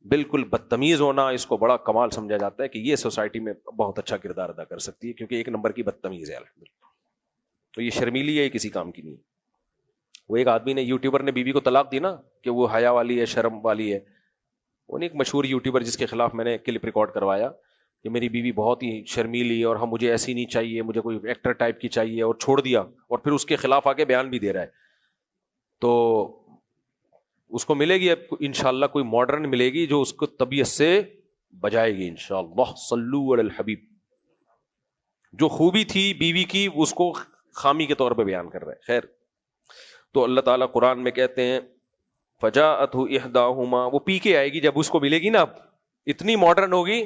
بالکل بدتمیز ہونا اس کو بڑا کمال سمجھا جاتا ہے کہ یہ سوسائٹی میں بہت اچھا کردار ادا کر سکتی ہے, کیونکہ ایک نمبر کی بدتمیز ہے الحمدللہ. تو یہ شرمیلی ہے, کسی کام کی نہیں. وہ ایک آدمی نے, یوٹیوبر نے بیوی کو طلاق دی نا کہ وہ حیا والی ہے, شرم والی ہے. وہ نہیں, ایک مشہور یوٹیوبر جس کے خلاف میں نے کلپ ریکارڈ کروایا کہ میری بیوی بہت ہی شرمیلی اور ہم مجھے ایسی نہیں چاہیے, مجھے کوئی ایکٹر ٹائپ کی چاہیے, اور چھوڑ دیا, اور پھر اس کے خلاف آ کے بیان بھی دے رہا ہے. تو اس کو ملے گی اب انشاءاللہ کوئی ماڈرن ملے گی جو اس کو طبیعت سے بجائے گی انشاءاللہ. صلو علی الحبیب. جو خوبی تھی بیوی کی اس کو خامی کے طور پہ بیان کر رہے ہیں. خیر, تو اللہ تعالیٰ قرآن میں کہتے ہیں فجاءتہ احداہما, وہ پی کے آئے گی جب اس کو ملے گی نا, اب اتنی ماڈرن ہوگی,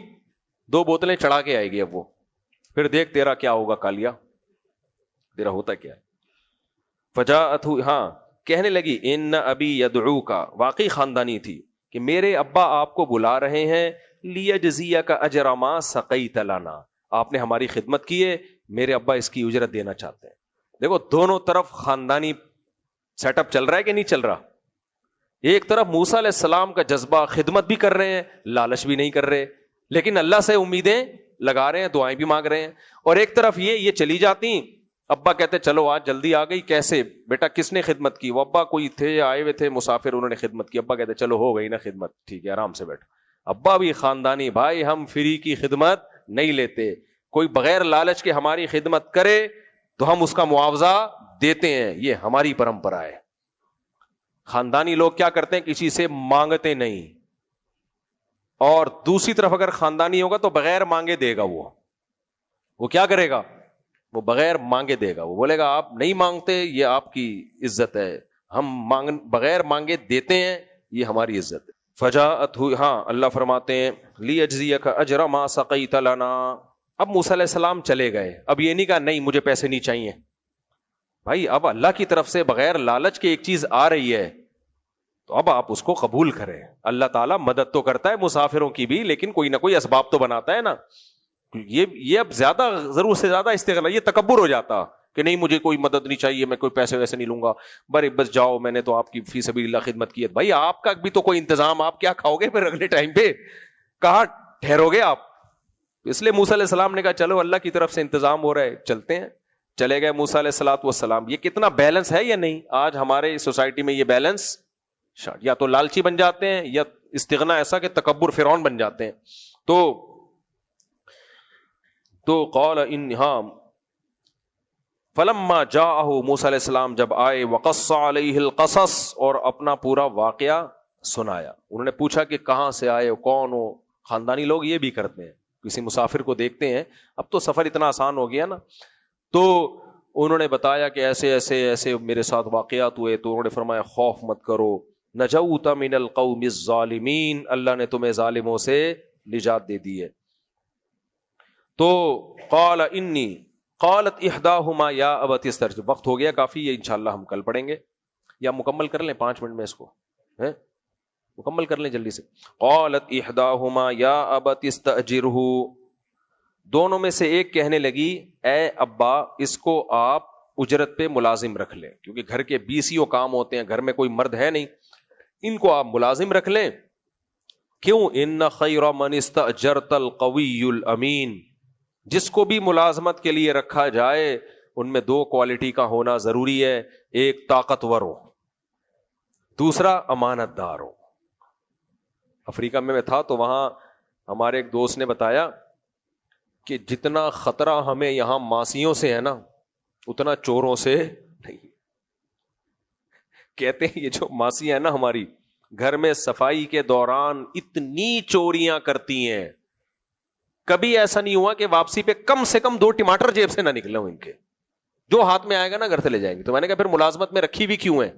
2 بوتلیں چڑھا کے آئے گی. اب وہ پھر دیکھ تیرا کیا ہوگا کالیا, تیرا ہوتا کیا ہے. فجاءتہ, ہاں کہنے لگی ان ابی یدعوکا, واقعی خاندانی تھی, کہ میرے ابا آپ کو بلا رہے ہیں, لیجزیک اجر ما سقیت لنا, آپ نے ہماری خدمت کی ہے, میرے ابا اس کی اجرت دینا چاہتے ہیں. دیکھو دونوں طرف خاندانی سیٹ اپ چل رہا ہے کہ نہیں چل رہا. ایک طرف موسیٰ علیہ السلام کا جذبہ, خدمت بھی کر رہے ہیں, لالچ بھی نہیں کر رہے, لیکن اللہ سے امیدیں لگا رہے ہیں, دعائیں بھی مانگ رہے ہیں. اور ایک طرف یہ چلی جاتی, ابا کہتے چلو آج جلدی آ گئی, کیسے بیٹا کس نے خدمت کی؟ وہ ابا کوئی تھے, آئے ہوئے تھے مسافر, انہوں نے خدمت کی. ابا کہتے چلو ہو گئی نا خدمت, ٹھیک ہے آرام سے بیٹھو. ابا بھی خاندانی, بھائی ہم فری کی خدمت نہیں لیتے, کوئی بغیر لالچ کے ہماری خدمت کرے تو ہم اس کا معاوضہ دیتے ہیں, یہ ہماری پرمپرا ہے. خاندانی لوگ کیا کرتے ہیں, کسی سے مانگتے نہیں, اور دوسری طرف اگر خاندانی ہوگا تو بغیر مانگے دے گا. وہ کیا کرے گا, وہ بغیر مانگے دے گا. وہ بولے گا آپ نہیں مانگتے, یہ آپ کی عزت ہے, ہم بغیر مانگے دیتے ہیں, یہ ہماری عزت ہے. فجاءتہ, ہاں اللہ فرماتے ہیں لیجزیک اجر ما سقیت لنا. اب موسیٰ علیہ السلام چلے گئے, اب یہ نہیں کہا نہیں مجھے پیسے نہیں چاہیے. بھائی اب اللہ کی طرف سے بغیر لالچ کے ایک چیز آ رہی ہے تو اب آپ اس کو قبول کریں. اللہ تعالیٰ مدد تو کرتا ہے مسافروں کی بھی, لیکن کوئی نہ کوئی اسباب تو بناتا ہے نا. یہ اب زیادہ ضرورت سے زیادہ استغنا, یہ تکبر ہو جاتا کہ نہیں مجھے کوئی مدد نہیں چاہیے, میں کوئی پیسے ویسے نہیں لوں گا, بس جاؤ میں نے تو آپ کی فی سبیل اللہ خدمت کی ہے. بھائی آپ کا بھی تو کوئی انتظام, آپ کیا کھاؤ گے پھر اگلے ٹائم پہ, کہاں ٹھہرو گے آپ؟ اس لیے موسیٰ علیہ السلام نے کہا چلو اللہ کی طرف سے انتظام ہو رہا ہے, چلتے ہیں. چلے گئے موسیٰ علیہ الصلوۃ والسلام. یہ کتنا بیلنس ہے یا نہیں؟ آج ہمارے سوسائٹی میں یہ بیلنس یا تو لالچی بن جاتے ہیں یا استغنا ایسا کہ تکبر فرعون بن جاتے ہیں. تو قال ان, ہاں فلما جاءہ, موسیٰ علیہ السلام جب آئے, وقص علیہ القصص, اور اپنا پورا واقعہ سنایا. انہوں نے پوچھا کہ کہاں سے آئے ہو, کون ہو. خاندانی لوگ یہ بھی کرتے ہیں, کسی مسافر کو دیکھتے ہیں, اب تو سفر اتنا آسان ہو گیا نا, تو انہوں نے بتایا کہ ایسے ایسے ایسے میرے ساتھ واقعات ہوئے. تو انہوں نے فرمایا خوف مت کرو, نجوت من القوم الظالمین, اللہ نے تمہیں ظالموں سے نجات دے دی ہے. تو قال انی, قالت احداہما یا ابت استرجع. وقت ہو گیا کافی, یہ انشاءاللہ ہم کل پڑھیں گے, یا مکمل کر لیں 5 منٹ میں اس کو, مکمل کر لیں جلدی سے. قالت احداہما یا ابت استاجرہ, دونوں میں سے ایک کہنے لگی اے ابا اس کو آپ اجرت پہ ملازم رکھ لیں, کیونکہ گھر کے 20 کام ہوتے ہیں, گھر میں کوئی مرد ہے نہیں, ان کو آپ ملازم رکھ لیں. کیوں؟ ان خیر من استاجرت القوی الامین, جس کو بھی ملازمت کے لیے رکھا جائے ان میں 2 کوالٹی کا ہونا ضروری ہے, ایک طاقتور ہو, دوسرا امانت دار ہو. افریقہ میں تھا تو وہاں ہمارے ایک دوست نے بتایا کہ جتنا خطرہ ہمیں یہاں ماسیوں سے ہے نا اتنا چوروں سے نہیں. کہتے ہیں یہ جو ماسی ہے نا ہماری, گھر میں صفائی کے دوران اتنی چوریاں کرتی ہیں, کبھی ایسا نہیں ہوا کہ واپسی پہ کم سے کم 2 ٹماٹر جیب سے نہ نکلے ہوں ان کے, جو ہاتھ میں آئے گا نا گھر سے لے جائیں گے. تو میں نے کہا پھر ملازمت میں رکھی بھی کیوں ہے؟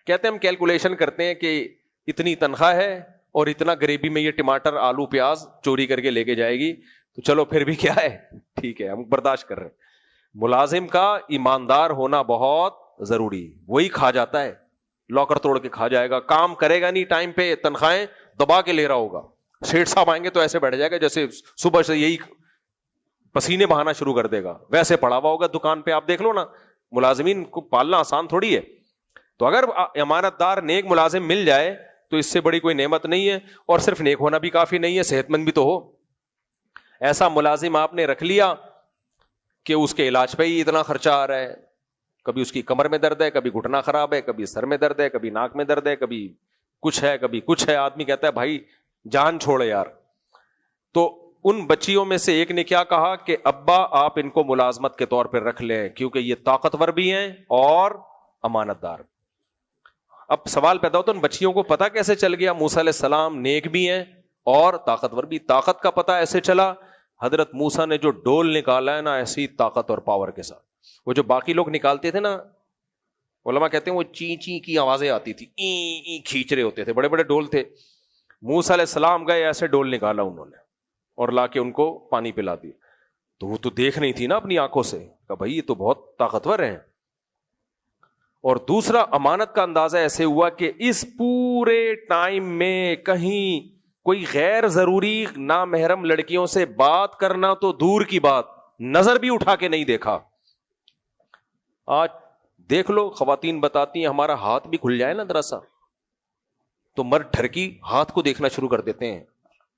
کہتے ہیں ہم کیلکولیشن کرتے ہیں کہ اتنی تنخواہ ہے اور اتنا غریبی میں یہ ٹماٹر آلو پیاز چوری کر کے لے کے جائے گی, تو چلو پھر بھی کیا ہے, ٹھیک ہے ہم برداشت کر رہے ہیں. ملازم کا ایماندار ہونا بہت ضروری, وہی کھا جاتا ہے, لاکر توڑ کے کھا جائے گا, کام کرے گا نہیں ٹائم پہ, تنخواہیں دبا کے لے رہا ہوگا. سیٹھ صاحب آئیں گے تو ایسے بیٹھ جائے گا جیسے صبح سے یہی پسینے بہانا شروع کر دے گا, ویسے پڑا ہوا ہوگا دکان پہ. آپ دیکھ لو نا, ملازمین کو پالنا آسان تھوڑی ہے. تو اگر امانت دار نیک ملازم مل جائے تو اس سے بڑی کوئی نعمت نہیں ہے, اور صرف نیک ہونا بھی کافی نہیں ہے, صحت مند بھی تو ہو. ایسا ملازم آپ نے رکھ لیا کہ اس کے علاج پہ ہی اتنا خرچہ آ رہا ہے, کبھی اس کی کمر میں درد ہے, کبھی گھٹنا خراب ہے, کبھی سر میں درد ہے, کبھی ناک میں درد ہے, کبھی کچھ ہے, کبھی کچھ ہے. آدمی کہتا ہے بھائی جان چھوڑے یار. تو ان بچیوں میں سے ایک نے کیا کہا کہ ابا آپ ان کو ملازمت کے طور پہ رکھ لیں کیونکہ یہ طاقتور بھی ہیں اور امانت دار. اب سوال پیدا ہوتا ہے ان بچیوں کو پتا کیسے چل گیا موسیٰ علیہ السلام نیک بھی ہیں اور طاقتور بھی؟ طاقت کا پتا ایسے چلا, حضرت موسیٰ نے جو ڈول نکالا ہے نا ایسی طاقت اور پاور کے ساتھ, وہ جو باقی لوگ نکالتے تھے نا, علماء کہتے ہیں وہ چی چی کی آوازیں آتی تھی, کھینچ رہے ہوتے تھے, بڑے بڑے ڈول تھے. موسیٰ علیہ السلام گئے ایسے ڈول نکالا انہوں نے اور لا کے ان کو پانی پلا دیا. تو وہ تو دیکھ نہیں تھی نا اپنی آنکھوں سے, کہ بھائی یہ تو بہت طاقتور ہیں. اور دوسرا امانت کا اندازہ ایسے ہوا کہ اس پورے ٹائم میں کہیں کوئی غیر ضروری نامحرم لڑکیوں سے بات کرنا تو دور کی بات, نظر بھی اٹھا کے نہیں دیکھا. آج دیکھ لو خواتین بتاتی ہیں ہمارا ہاتھ بھی کھل جائے نا ذرا سا تو مرد ٹھرکی ہاتھ کو دیکھنا شروع کر دیتے ہیں.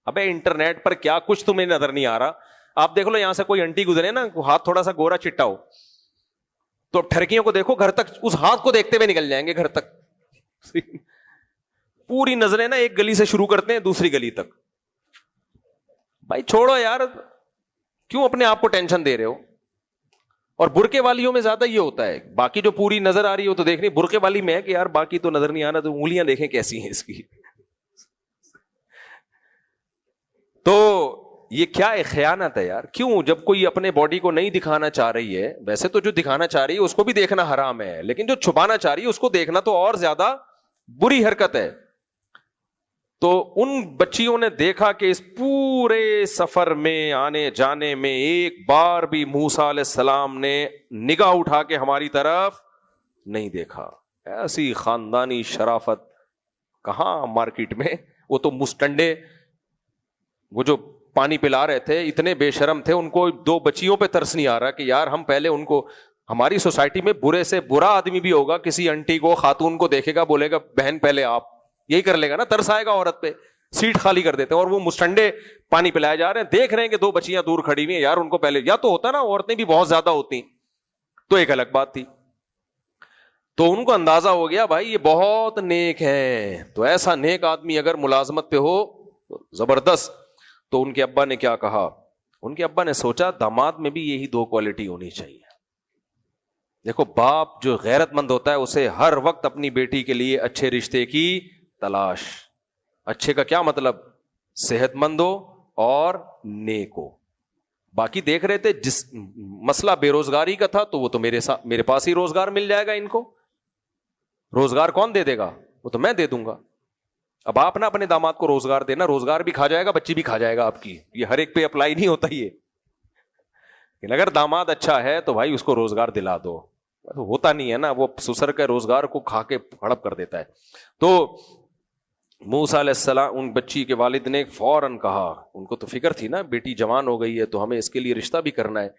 ابے انٹرنیٹ پر کیا کچھ تمہیں نظر نہیں آ رہا. آپ دیکھ لو یہاں سے کوئی انٹی گزرے نا, ہاتھ تھوڑا سا گورا چٹا ہو تو ٹھرکیوں کو دیکھو گھر تک اس ہاتھ کو دیکھتے ہوئے نکل جائیں گے گھر تک. پوری نظریں نا ایک گلی سے شروع کرتے ہیں دوسری گلی تک. بھائی چھوڑو یار, کیوں اپنے آپ کو ٹینشن دے رہے ہو؟ اور برقے والیوں میں زیادہ یہ ہوتا ہے, باقی جو پوری نظر آ رہی ہو تو دیکھنی, برقے والی میں ہے کہ یار باقی تو نظر نہیں آنا تو انگلیاں دیکھیں کیسی ہیں اس کی. تو یہ کیا ہے, خیانت ہے یار. کیوں؟ جب کوئی اپنے باڈی کو نہیں دکھانا چاہ رہی ہے, ویسے تو جو دکھانا چاہ رہی ہے اس کو بھی دیکھنا حرام ہے, لیکن جو چھپانا چاہ رہی ہے اس کو دیکھنا تو اور زیادہ بری حرکت ہے. تو ان بچیوں نے دیکھا کہ اس پورے سفر میں آنے جانے میں ایک بار بھی موسیٰ علیہ السلام نے نگاہ اٹھا کے ہماری طرف نہیں دیکھا. ایسی خاندانی شرافت کہاں مارکیٹ میں. وہ تو مسٹنڈے, وہ جو پانی پلا رہے تھے اتنے بے شرم تھے, ان کو 2 بچیوں پہ ترس نہیں آ رہا کہ یار ہم پہلے ان کو, ہماری سوسائٹی میں برے سے برا آدمی بھی ہوگا, کسی انٹی کو خاتون کو دیکھے گا بولے گا بہن پہلے آپ, یہی کر لے گا نا, ترس آئے گا عورت پہ, سیٹ خالی کر دیتے ہیں. اور وہ مسٹنڈے پانی پلائے جا رہے ہیں, دیکھ رہے ہیں کہ 2 بچیاں دور کھڑی ہوئی ہیں, یار ان کو پہلے, یا تو ہوتا نا عورتیں بھی بہت زیادہ ہوتی تو ایک الگ بات تھی. تو ان کو اندازہ ہو گیا بھائی یہ بہت نیک ہے, تو ایسا نیک آدمی اگر ملازمت پہ ہو زبردست. تو ان کے ابا نے کیا کہا, ان کے ابا نے سوچا داماد میں بھی یہی 2 کوالٹی ہونی چاہیے. دیکھو باپ جو غیرت مند ہوتا ہے اسے ہر وقت اپنی بیٹی کے لیے اچھے رشتے کی تلاش. اچھے کا کیا مطلب؟ صحت مند ہو اور نیک ہو. باقی دیکھ رہے تھے جس مسئلہ بے روزگاری کا تھا تو وہ تو میرے پاس ہی روزگار مل جائے گا, ان کو روزگار کون دے دے گا؟ وہ تو میں دے دوں گا. اب آپ نا اپنے داماد کو روزگار دینا, روزگار بھی کھا جائے گا, بچی بھی کھا جائے گا آپ کی. یہ ہر ایک پہ اپلائی نہیں ہوتا یہ, لیکن اگر داماد اچھا ہے تو بھائی اس کو روزگار دلا دو. ہوتا نہیں ہے نا, وہ سسر کے روزگار کو کھا کے ہڑپ کر دیتا ہے. تو موسیٰ علیہ السلام ان بچی کے والد نے فوراً کہا, ان کو تو فکر تھی نا بیٹی جوان ہو گئی ہے تو ہمیں اس کے لیے رشتہ بھی کرنا ہے,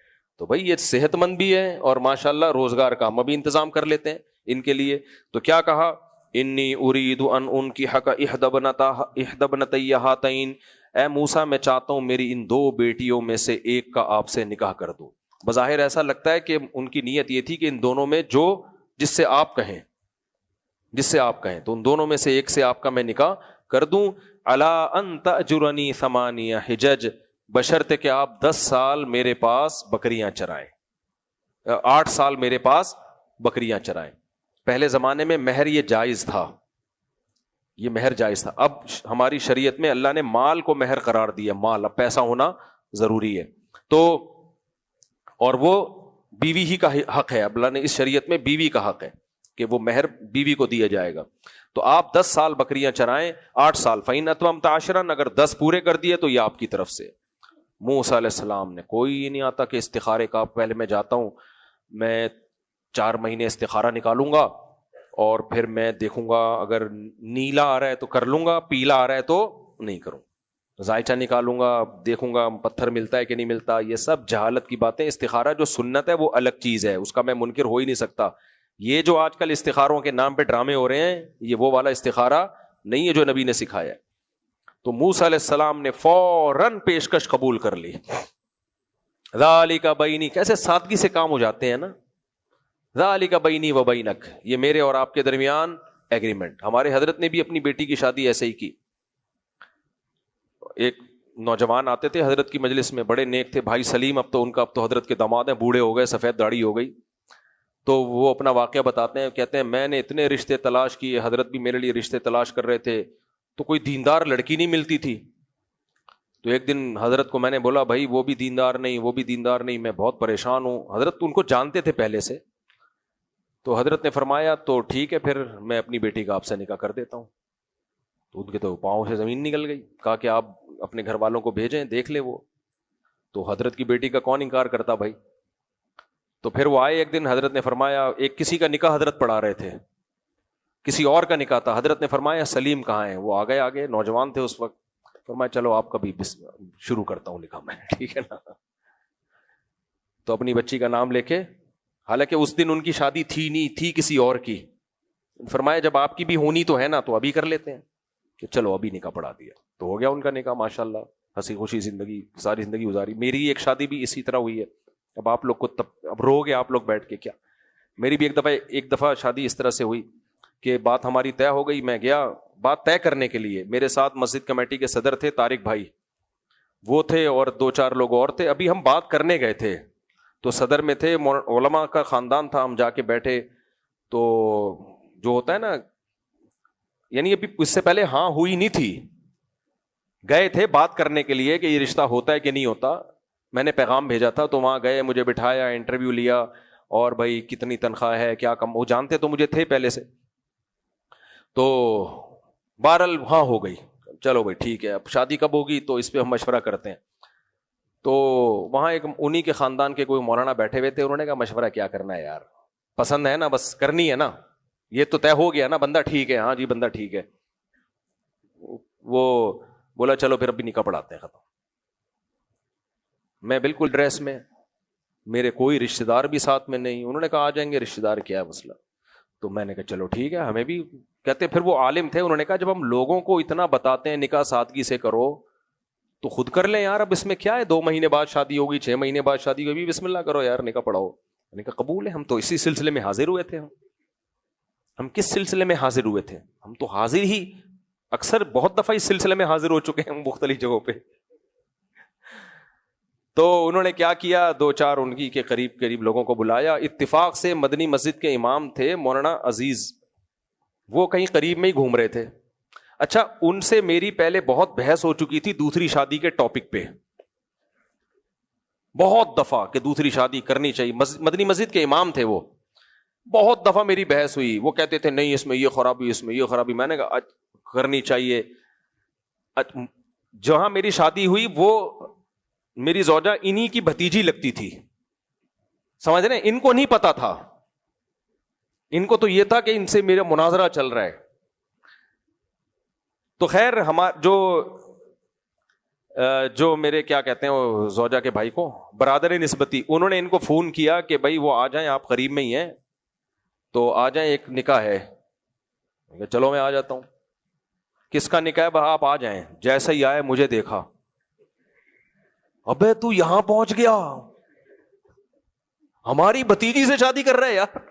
تو بھائی یہ صحت مند بھی ہے اور ماشاءاللہ روزگار کا ہم بھی انتظام کر لیتے ہیں ان کے لیے. تو کیا کہا, انی ارید ان انکحک احدی ابنتی ہاتین, اے موسیٰ میں چاہتا ہوں میری ان 2 بیٹیوں میں سے ایک کا آپ سے نکاح کر دوں. بظاہر ایسا لگتا ہے کہ ان کی نیت یہ تھی کہ ان دونوں میں جس سے آپ کہیں تو ان دونوں میں سے ایک سے آپ کا میں نکاح کر دوں. الا ان تأجرنی 8 حجج, بشرط کہ آپ 10 سال میرے پاس بکریاں چرائیں, 8 سال میرے پاس بکریاں چرائیں. پہلے زمانے میں مہر یہ جائز تھا, اب ہماری شریعت میں اللہ نے مال کو مہر قرار دیا, مال اب پیسہ ہونا ضروری ہے. تو اور وہ بیوی ہی کا حق ہے, اللہ نے اس شریعت میں بیوی کا حق ہے کہ وہ مہر بیوی کو دیا جائے گا. تو آپ 10 سال بکریاں چرائیں, 8 سال. فَإِنْ أَتْمَمْتَ عَشْرًا, اگر 10 پورے کر دیے تو یہ آپ کی طرف سے. موسیٰ علیہ السلام نے کوئی نہیں آتا کہ استخارے کا, پہلے میں جاتا ہوں, میں 4 مہینے استخارہ نکالوں گا اور پھر میں دیکھوں گا اگر نیلا آ رہا ہے تو کر لوں گا, پیلا آ رہا ہے تو نہیں کروں, ذائچہ نکالوں گا, دیکھوں گا پتھر ملتا ہے کہ نہیں ملتا. یہ سب جہالت کی باتیں. استخارہ جو سنت ہے وہ الگ چیز ہے, اس کا میں منکر ہو ہی نہیں سکتا. یہ جو آج کل استخاروں کے نام پہ ڈرامے ہو رہے ہیں, یہ وہ والا استخارہ نہیں ہے جو نبی نے سکھایا ہے. تو موسیٰ علیہ السلام نے فوراً پیشکش قبول کر لی. ذالک بینی, کیسے سادگی سے کام ہو جاتے ہیں نا. ذالک بینی و بینک, یہ میرے اور آپ کے درمیان ایگریمنٹ. ہمارے حضرت نے بھی اپنی بیٹی کی شادی ایسے ہی کی. ایک نوجوان آتے تھے حضرت کی مجلس میں, بڑے نیک تھے, بھائی سلیم, اب تو حضرت کے داماد ہیں, بوڑھے ہو گئے, سفید داڑھی ہو گئی. تو وہ اپنا واقعہ بتاتے ہیں, کہتے ہیں میں نے اتنے رشتے تلاش کیے, حضرت بھی میرے لیے رشتے تلاش کر رہے تھے, تو کوئی دیندار لڑکی نہیں ملتی تھی. تو ایک دن حضرت کو میں نے بولا بھائی وہ بھی دیندار نہیں, میں بہت پریشان ہوں. حضرت ان کو جانتے تھے پہلے سے. تو حضرت نے فرمایا تو ٹھیک ہے پھر میں اپنی بیٹی کا آپ سے نکاح کر دیتا ہوں. تو ان کے تو پاؤں سے زمین نکل گئی. کہا کہ آپ اپنے گھر والوں کو بھیجیں, دیکھ لے وہ. تو حضرت کی بیٹی کا کون انکار کرتا بھائی. تو پھر وہ آئے ایک دن, حضرت نے فرمایا, ایک کسی کا نکاح حضرت پڑھا رہے تھے, کسی اور کا نکاح تھا. حضرت نے فرمایا سلیم کہاں ہے. وہ آگے نوجوان تھے اس وقت. فرمایا چلو آپ کا بھی شروع کرتا ہوں نکاح میں, ٹھیک ہے نا. تو اپنی بچی کا نام لے کے, حالانکہ اس دن ان کی شادی تھی نہیں, تھی کسی اور کی. فرمایا جب آپ کی بھی ہونی تو ہے نا تو ابھی کر لیتے ہیں, کہ چلو ابھی نکاح پڑھا دیا. تو ہو گیا ان کا نکاح, ماشاءاللہ ہنسی خوشی زندگی, ساری زندگی گزاری. میری ایک شادی بھی اسی طرح ہوئی ہے. اب آپ لوگ کو اب رو گے آپ لوگ بیٹھ کے کیا. میری بھی ایک دفعہ شادی اس طرح سے ہوئی کہ بات ہماری طے ہو گئی. میں گیا بات طے کرنے کے لیے, میرے ساتھ مسجد کمیٹی کے صدر تھے طارق بھائی, وہ تھے, اور 2-4 لوگ اور تھے. ابھی ہم بات کرنے گئے تھے تو صدر میں تھے, علماء کا خاندان تھا. ہم جا کے بیٹھے تو جو ہوتا ہے نا, یعنی ابھی اس سے پہلے ہاں ہوئی نہیں تھی, گئے تھے بات کرنے کے لیے کہ یہ رشتہ ہوتا ہے کہ نہیں ہوتا. میں نے پیغام بھیجا تھا, تو وہاں گئے, مجھے بٹھایا, انٹرویو لیا, اور بھائی کتنی تنخواہ ہے, کیا کم. وہ جانتے تو مجھے تھے پہلے سے. تو بہرحال ہاں ہو گئی. چلو بھائی ٹھیک ہے, اب شادی کب ہوگی تو اس پہ ہم مشورہ کرتے ہیں. تو وہاں ایک انہی کے خاندان کے کوئی مولانا بیٹھے ہوئے تھے. انہوں نے کہا مشورہ کیا کرنا ہے یار, پسند ہے نا, بس کرنی ہے نا, یہ تو طے ہو گیا نا, بندہ ٹھیک ہے, ہاں جی بندہ ٹھیک ہے. وہ بولا چلو پھر ابھی نکاح پڑھاتے ہیں, ختم. میں بالکل ڈریس میں, میرے کوئی رشتہ دار بھی ساتھ میں نہیں. انہوں نے کہا آ جائیں گے رشتہ دار, کیا ہے مسئلہ. تو میں نے کہا چلو ٹھیک ہے, ہمیں بھی کہتے. پھر وہ عالم تھے, انہوں نے کہا جب ہم لوگوں کو اتنا بتاتے ہیں نکاح سادگی سے کرو تو خود کر لیں یار, اب اس میں کیا ہے, 2 مہینے بعد شادی ہوگی, 6 مہینے بعد شادی ہوگی, بسم اللہ کرو یار, نکاح پڑھاؤ. میں نے کہا قبول ہے, ہم تو اسی سلسلے میں حاضر ہوئے تھے. ہم کس سلسلے میں حاضر ہوئے تھے, ہم تو حاضر ہی اکثر بہت دفعہ اس سلسلے میں حاضر ہو چکے ہیں مختلف جگہوں پہ. تو انہوں نے کیا کیا, 2-4 ان کی کے قریب لوگوں کو بلایا. اتفاق سے مدنی مسجد کے امام تھے مولانا عزیز, وہ کہیں قریب میں ہی گھوم رہے تھے. اچھا, ان سے میری پہلے بہت بحث ہو چکی تھی دوسری شادی کے ٹاپک پہ, بہت دفعہ کہ دوسری شادی کرنی چاہیے. مدنی مسجد کے امام تھے وہ, بہت دفعہ میری بحث ہوئی. وہ کہتے تھے نہیں اس میں یہ خرابی, اس میں یہ خرابی. میں نے کہا کرنی چاہیے. جہاں میری شادی ہوئی وہ میری زوجہ انہی کی بھتیجی لگتی تھی, سمجھ رہے ہیں. ان کو نہیں پتا تھا, ان کو تو یہ تھا کہ ان سے میرا مناظرہ چل رہا ہے. تو خیر جو میرے کیا کہتے ہیں وہ زوجہ کے بھائی کو برادر نسبتی، انہوں نے ان کو فون کیا کہ بھائی وہ آ جائیں، آپ قریب میں ہی ہیں تو آ جائیں، ایک نکاح ہے. چلو میں آ جاتا ہوں. کس کا نکاح ہے؟ بھائی آپ آ جائیں. جیسے ہی آئے مجھے دیکھا، ابے تو یہاں پہنچ گیا، ہماری بھتیجی سے شادی کر رہے ہیں یار.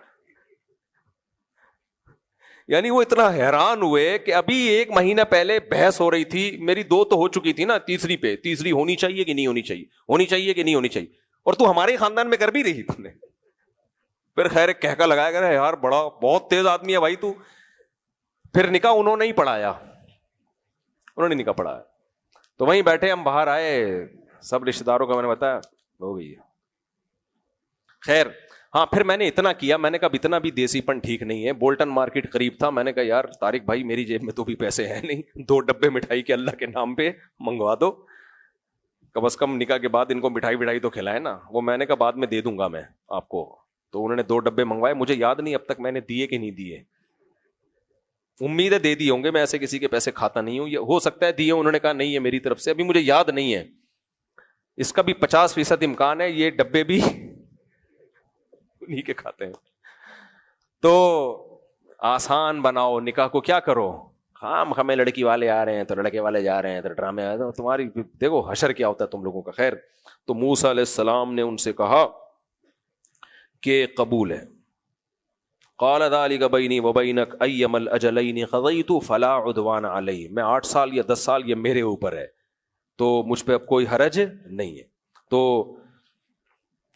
یعنی وہ اتنا حیران ہوئے کہ ابھی 1 مہینہ پہلے بحث ہو رہی تھی، میری 2 تو ہو چکی تھی نا، تیسری ہونی چاہیے کہ نہیں ہونی چاہیے، ہونی چاہیے کہ نہیں ہونی چاہیے، اور تو ہمارے خاندان میں کر بھی رہی تم نے. پھر خیر ایک کہکا لگایا گیا یار بہت تیز آدمی ہے بھائی تو. پھر نکاح انہوں نے ہی پڑھایا، انہوں نے نکاح پڑھایا. تو وہیں بیٹھے ہم باہر آئے، سب رشتے داروں کا میں نے بتایا، ہو گئی ہے. خیر ہاں پھر میں نے اتنا کیا، میں نے کہا اتنا بھی دیسی پن ٹھیک نہیں ہے. بولٹن مارکیٹ قریب تھا، میں نے کہا یار طارق بھائی میری جیب میں تو بھی پیسے ہیں نہیں، 2 ڈبے مٹھائی کے اللہ کے نام پہ منگوا دو، کم از کم نکاح کے بعد ان کو مٹھائی تو کھلائے نا. وہ میں نے کہا بعد میں دے دوں گا میں آپ کو. تو انہوں نے 2 ڈبے منگوائے، مجھے یاد نہیں اب تک میں نے دیے کہ نہیں دیے، امید ہے دے دیے ہوں گے، میں ایسے کسی کے پیسے کھاتا نہیں ہوں، یہ ہو سکتا ہے دیے. انہوں نے کہا نہیں ہے میری طرف سے، ابھی مجھے یاد نہیں ہے. اس کا بھی 50% امکان ہے یہ ڈبے بھی انہیں کے کھاتے ہیں. تو آسان بناؤ نکاح کو، کیا کرو، ہمیں لڑکی والے آ رہے ہیں تو لڑکے والے جا رہے ہیں تو ڈرامے آ رہے ہیں، تمہاری دیکھو حشر کیا ہوتا ہے تم لوگوں کا. خیر تو موسیٰ علیہ السلام نے ان سے کہا کہ قبول ہے. قال ذلك بینی وبینک ایما الاجلین قضیت فلا عدوان علی، میں 8 سال یا 10 سال یہ میرے اوپر ہے تو مجھ پہ اب کوئی حرج نہیں ہے. تو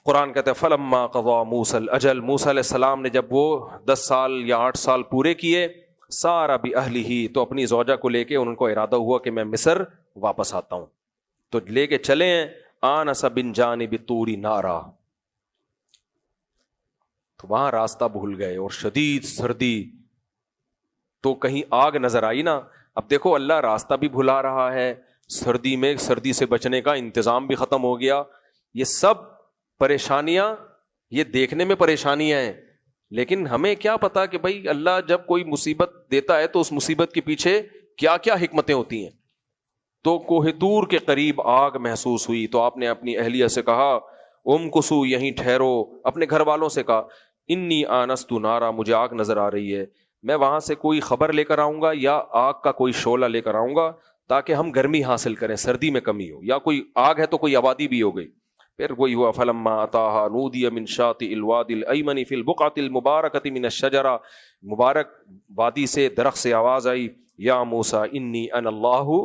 قرآن کہتا ہے فلما قضا موسیٰ الاجل، موسیٰ علیہ السلام نے جب وہ 10 سال یا 8 سال پورے کیے، سارا بأہلہ، تو اپنی زوجہ کو لے کے ان کو ارادہ ہوا کہ میں مصر واپس آتا ہوں. تو لے کے چلے ہیں. آنس من جانب طور نارا، تو وہاں راستہ بھول گئے اور شدید سردی، تو کہیں آگ نظر آئی نا. اب دیکھو اللہ راستہ بھی بھلا رہا ہے، سردی میں سردی سے بچنے کا انتظام بھی ختم ہو گیا. یہ سب پریشانیاں، یہ دیکھنے میں پریشانیاں ہیں، لیکن ہمیں کیا پتا کہ بھائی اللہ جب کوئی مصیبت دیتا ہے تو اس مصیبت کے پیچھے کیا کیا حکمتیں ہوتی ہیں. تو کوہ طور کے قریب آگ محسوس ہوئی تو آپ نے اپنی اہلیہ سے کہا امکثوا، یہیں ٹھہرو. اپنے گھر والوں سے کہا انی آنست نارا، مجھے آگ نظر آ رہی ہے، میں وہاں سے کوئی خبر لے کر آؤں گا یا آگ کا کوئی شعلہ لے کر آؤں گا تاکہ ہم گرمی حاصل کریں، سردی میں کمی ہو، یا کوئی آگ ہے تو کوئی آبادی بھی ہو گئی. پھر وہی ہوا فلما اتاها نودی من شاطئ الوادی الایمن فی البقعۃ المبارکۃ من الشجرہ، مبارک وادی سے درخت سے آواز آئی یا موسیٰ انی انا اللہ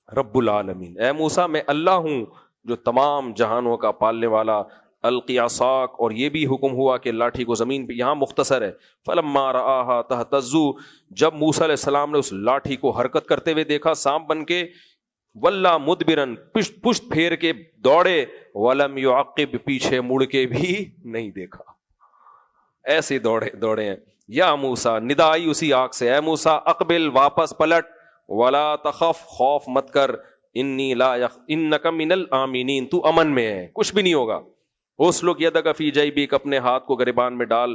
رب العالمین، اے موسیٰ میں اللہ ہوں جو تمام جہانوں کا پالنے والا. القی عصاک، اور یہ بھی حکم ہوا کہ لاٹھی کو زمین پہ، یہاں مختصر ہے فلما رآہا تہتز، جب موسیٰ علیہ السلام نے اس لاٹھی کو حرکت کرتے ہوئے دیکھا سانپ بن کے، ولا مدبرن، پشت پھیر کے دوڑے، ولم یعقب، پیچھے مڑ کے بھی نہیں دیکھا، ایسے دوڑے ہیں. یا موسیٰ، ندا آئی اسی آگ سے، اے موسیٰ اقبل، واپس پلٹ، ولا تخف، خوف مت کر، انی لا انک من الآمنین، تو امن میں ہے، کچھ بھی نہیں ہوگا. اسلک یدک فی جیبک، اپنے ہاتھ کو گریبان میں ڈال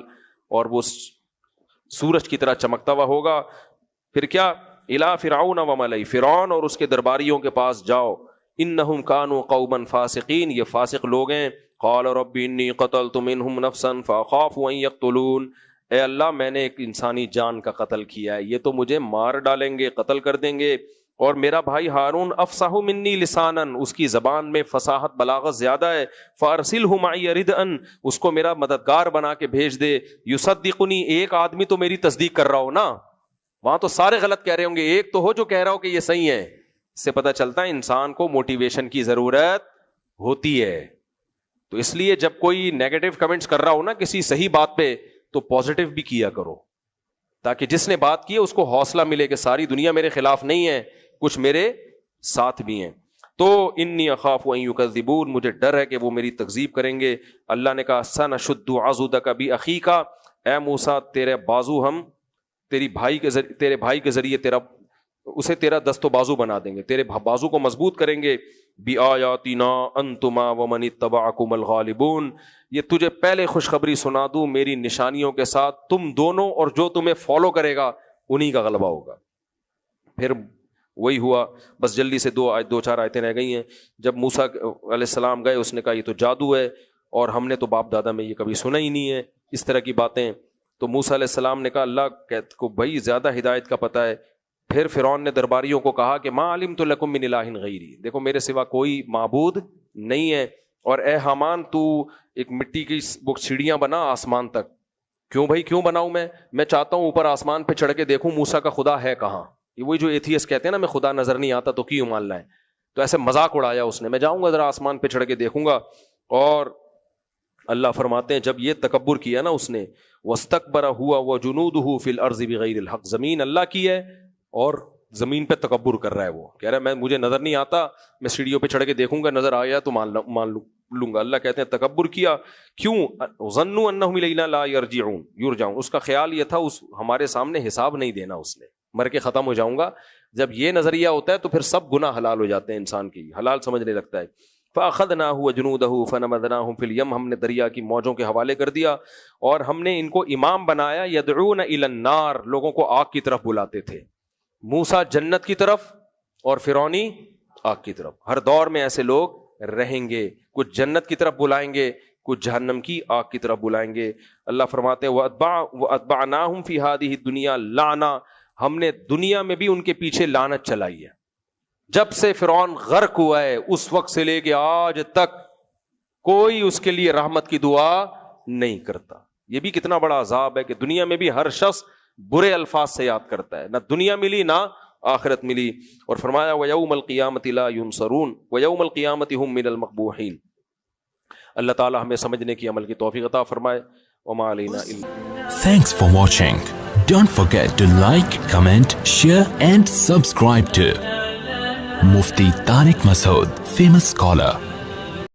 اور وہ سورج کی طرح چمکتا ہوا ہوگا. پھر کیا، الی فرعون وملئہ، فرعون اور اس کے درباریوں کے پاس جاؤ، انہم کانوا قوما فاسقین، یہ فاسق لوگ ہیں. قال رب انی قتلت منہم نفسا فاخاف ان یقتلون، اے اللہ میں نے ایک انسانی جان کا قتل کیا ہے، یہ تو مجھے مار ڈالیں گے، قتل کر دیں گے. اور میرا بھائی ہارون افصح منی لسانا، اس کی زبان میں فصاحت بلاغت زیادہ ہے، فارسلہ معی ردءا، اس کو میرا مددگار بنا کے بھیج دے. یصدقنی، ایک آدمی تو میری تصدیق کر رہا ہو نا، وہاں تو سارے غلط کہہ رہے ہوں گے، ایک تو ہو جو کہہ رہا ہو کہ یہ صحیح ہے. اس سے پتہ چلتا ہے انسان کو موٹیویشن کی ضرورت ہوتی ہے. تو اس لیے جب کوئی نیگیٹو کمنٹس کر رہا ہو نا کسی صحیح بات پہ، تو پازیٹیو بھی کیا کرو، تاکہ جس نے بات کی ہے اس کو حوصلہ ملے کہ ساری دنیا میرے خلاف نہیں ہے، کچھ میرے ساتھ بھی ہیں. تو انی اخاف ان یکذبون، مجھے ڈر ہے کہ وہ میری تکذیب کریں گے. اللہ نے کہا سنشد عضدک باخیک، اے موسیٰ تیرے بازو ہم تیرے بھائی کے ذریعے اسے تیرا دست و بازو بنا دیں گے، تیرے بازو کو مضبوط کریں گے. بآیاتنا انتما ومن اتبعکم الغالبون، یہ تجھے پہلے خوشخبری سنا دوں میری نشانیوں کے ساتھ، تم دونوں اور جو تمہیں فالو کرے گا انہی کا غلبہ ہوگا. پھر وہی ہوا, بس جلدی سے دو چار آیتیں رہ گئی ہیں. جب موسیٰ علیہ السلام گئے, اس نے کہا یہ تو جادو ہے اور ہم نے تو باپ دادا میں یہ کبھی سنا ہی نہیں ہے اس طرح کی باتیں. تو موسیٰ علیہ السلام نے کہا اللہ کو بھائی زیادہ ہدایت کا پتہ ہے. پھر فرعون نے درباریوں کو کہا کہ ما علمت لکم من الہ غیری, دیکھو میرے سوا کوئی معبود نہیں ہے, اور اے حامان تو ایک مٹی کی وہ سیڑھیاں بنا آسمان تک. کیوں بھائی کیوں بناؤں میں چاہتا ہوں اوپر آسمان پہ چڑھ کے دیکھوں موسیٰ کا خدا ہے کہاں. یہ وہی جو ایتھیسٹ کہتے ہیں نا, میں خدا نظر نہیں آتا تو کیوں ماننا ہے. تو ایسے مذاق اڑایا اس نے, میں جاؤں گا ذرا آسمان پہ چڑھ کے دیکھوں گا. اور اللہ فرماتے ہیں جب یہ تکبر کیا نا اس نے, واستکبر ہوا وجنودہ فی الارض بغیر الحق, زمین اللہ کی ہے اور زمین پہ تکبر کر رہا ہے. وہ کہہ رہا ہے مجھے نظر نہیں آتا, میں سیڑھیوں پہ چڑھ کے دیکھوں گا, نظر آیا تو مان لوں گا. اللہ کہتے ہیں تکبر کیا کیوں, ظنوا انہم الینا لا یرجعون, اس کا خیال یہ تھا ہمارے سامنے حساب نہیں دینا, اس نے مر کے ختم ہو جاؤں گا. جب یہ نظریہ ہوتا ہے تو پھر سب گناہ حلال ہو جاتے ہیں, انسان کی حلال سمجھنے لگتا ہے. فاخذناہ وجنودہ فنبذناہم فی الیم, ہم نے دریا کی موجوں کے حوالے کر دیا اور ہم نے ان کو امام بنایا. یدعون الی النار, لوگوں کو آگ کی طرف بلاتے تھے. موسیٰ جنت کی طرف اور فرعونی آگ کی طرف. ہر دور میں ایسے لوگ رہیں گے, کچھ جنت کی طرف بلائیں گے, کچھ جہنم کی آگ کی طرف بلائیں گے. اللہ فرماتے ہیں وَأَتْبَعْنَاهُمْ فِي هَذِهِ الدُّنْيَا لَعْنَةً, ہم نے دنیا میں بھی ان کے پیچھے لعنت چلائی ہے. جب سے فرعون غرق ہوا ہے اس وقت سے لے کے آج تک کوئی اس کے لیے رحمت کی دعا نہیں کرتا. یہ بھی کتنا بڑا عذاب ہے کہ دنیا میں بھی ہر شخص برے الفاظ سے یاد کرتا ہے, نہ دنیا ملی نہ آخرت ملی. اور فرمایا وَيَوْمَ الْقِيَامَةِ لَا يُنصَرُونَ وَيَوْمَ الْقِيَامَةِ هُمْ مِنَ الْمَقْبُوحِينَ. اللہ تعالی ہمیں سمجھنے کی عمل کی توفیق عطا فرمائے. وَمَا عَلَيْنَا إِلَّا. Thanks for watching. Don't forget to like, comment, share and subscribe to Mufti Tariq Masood, famous scholar.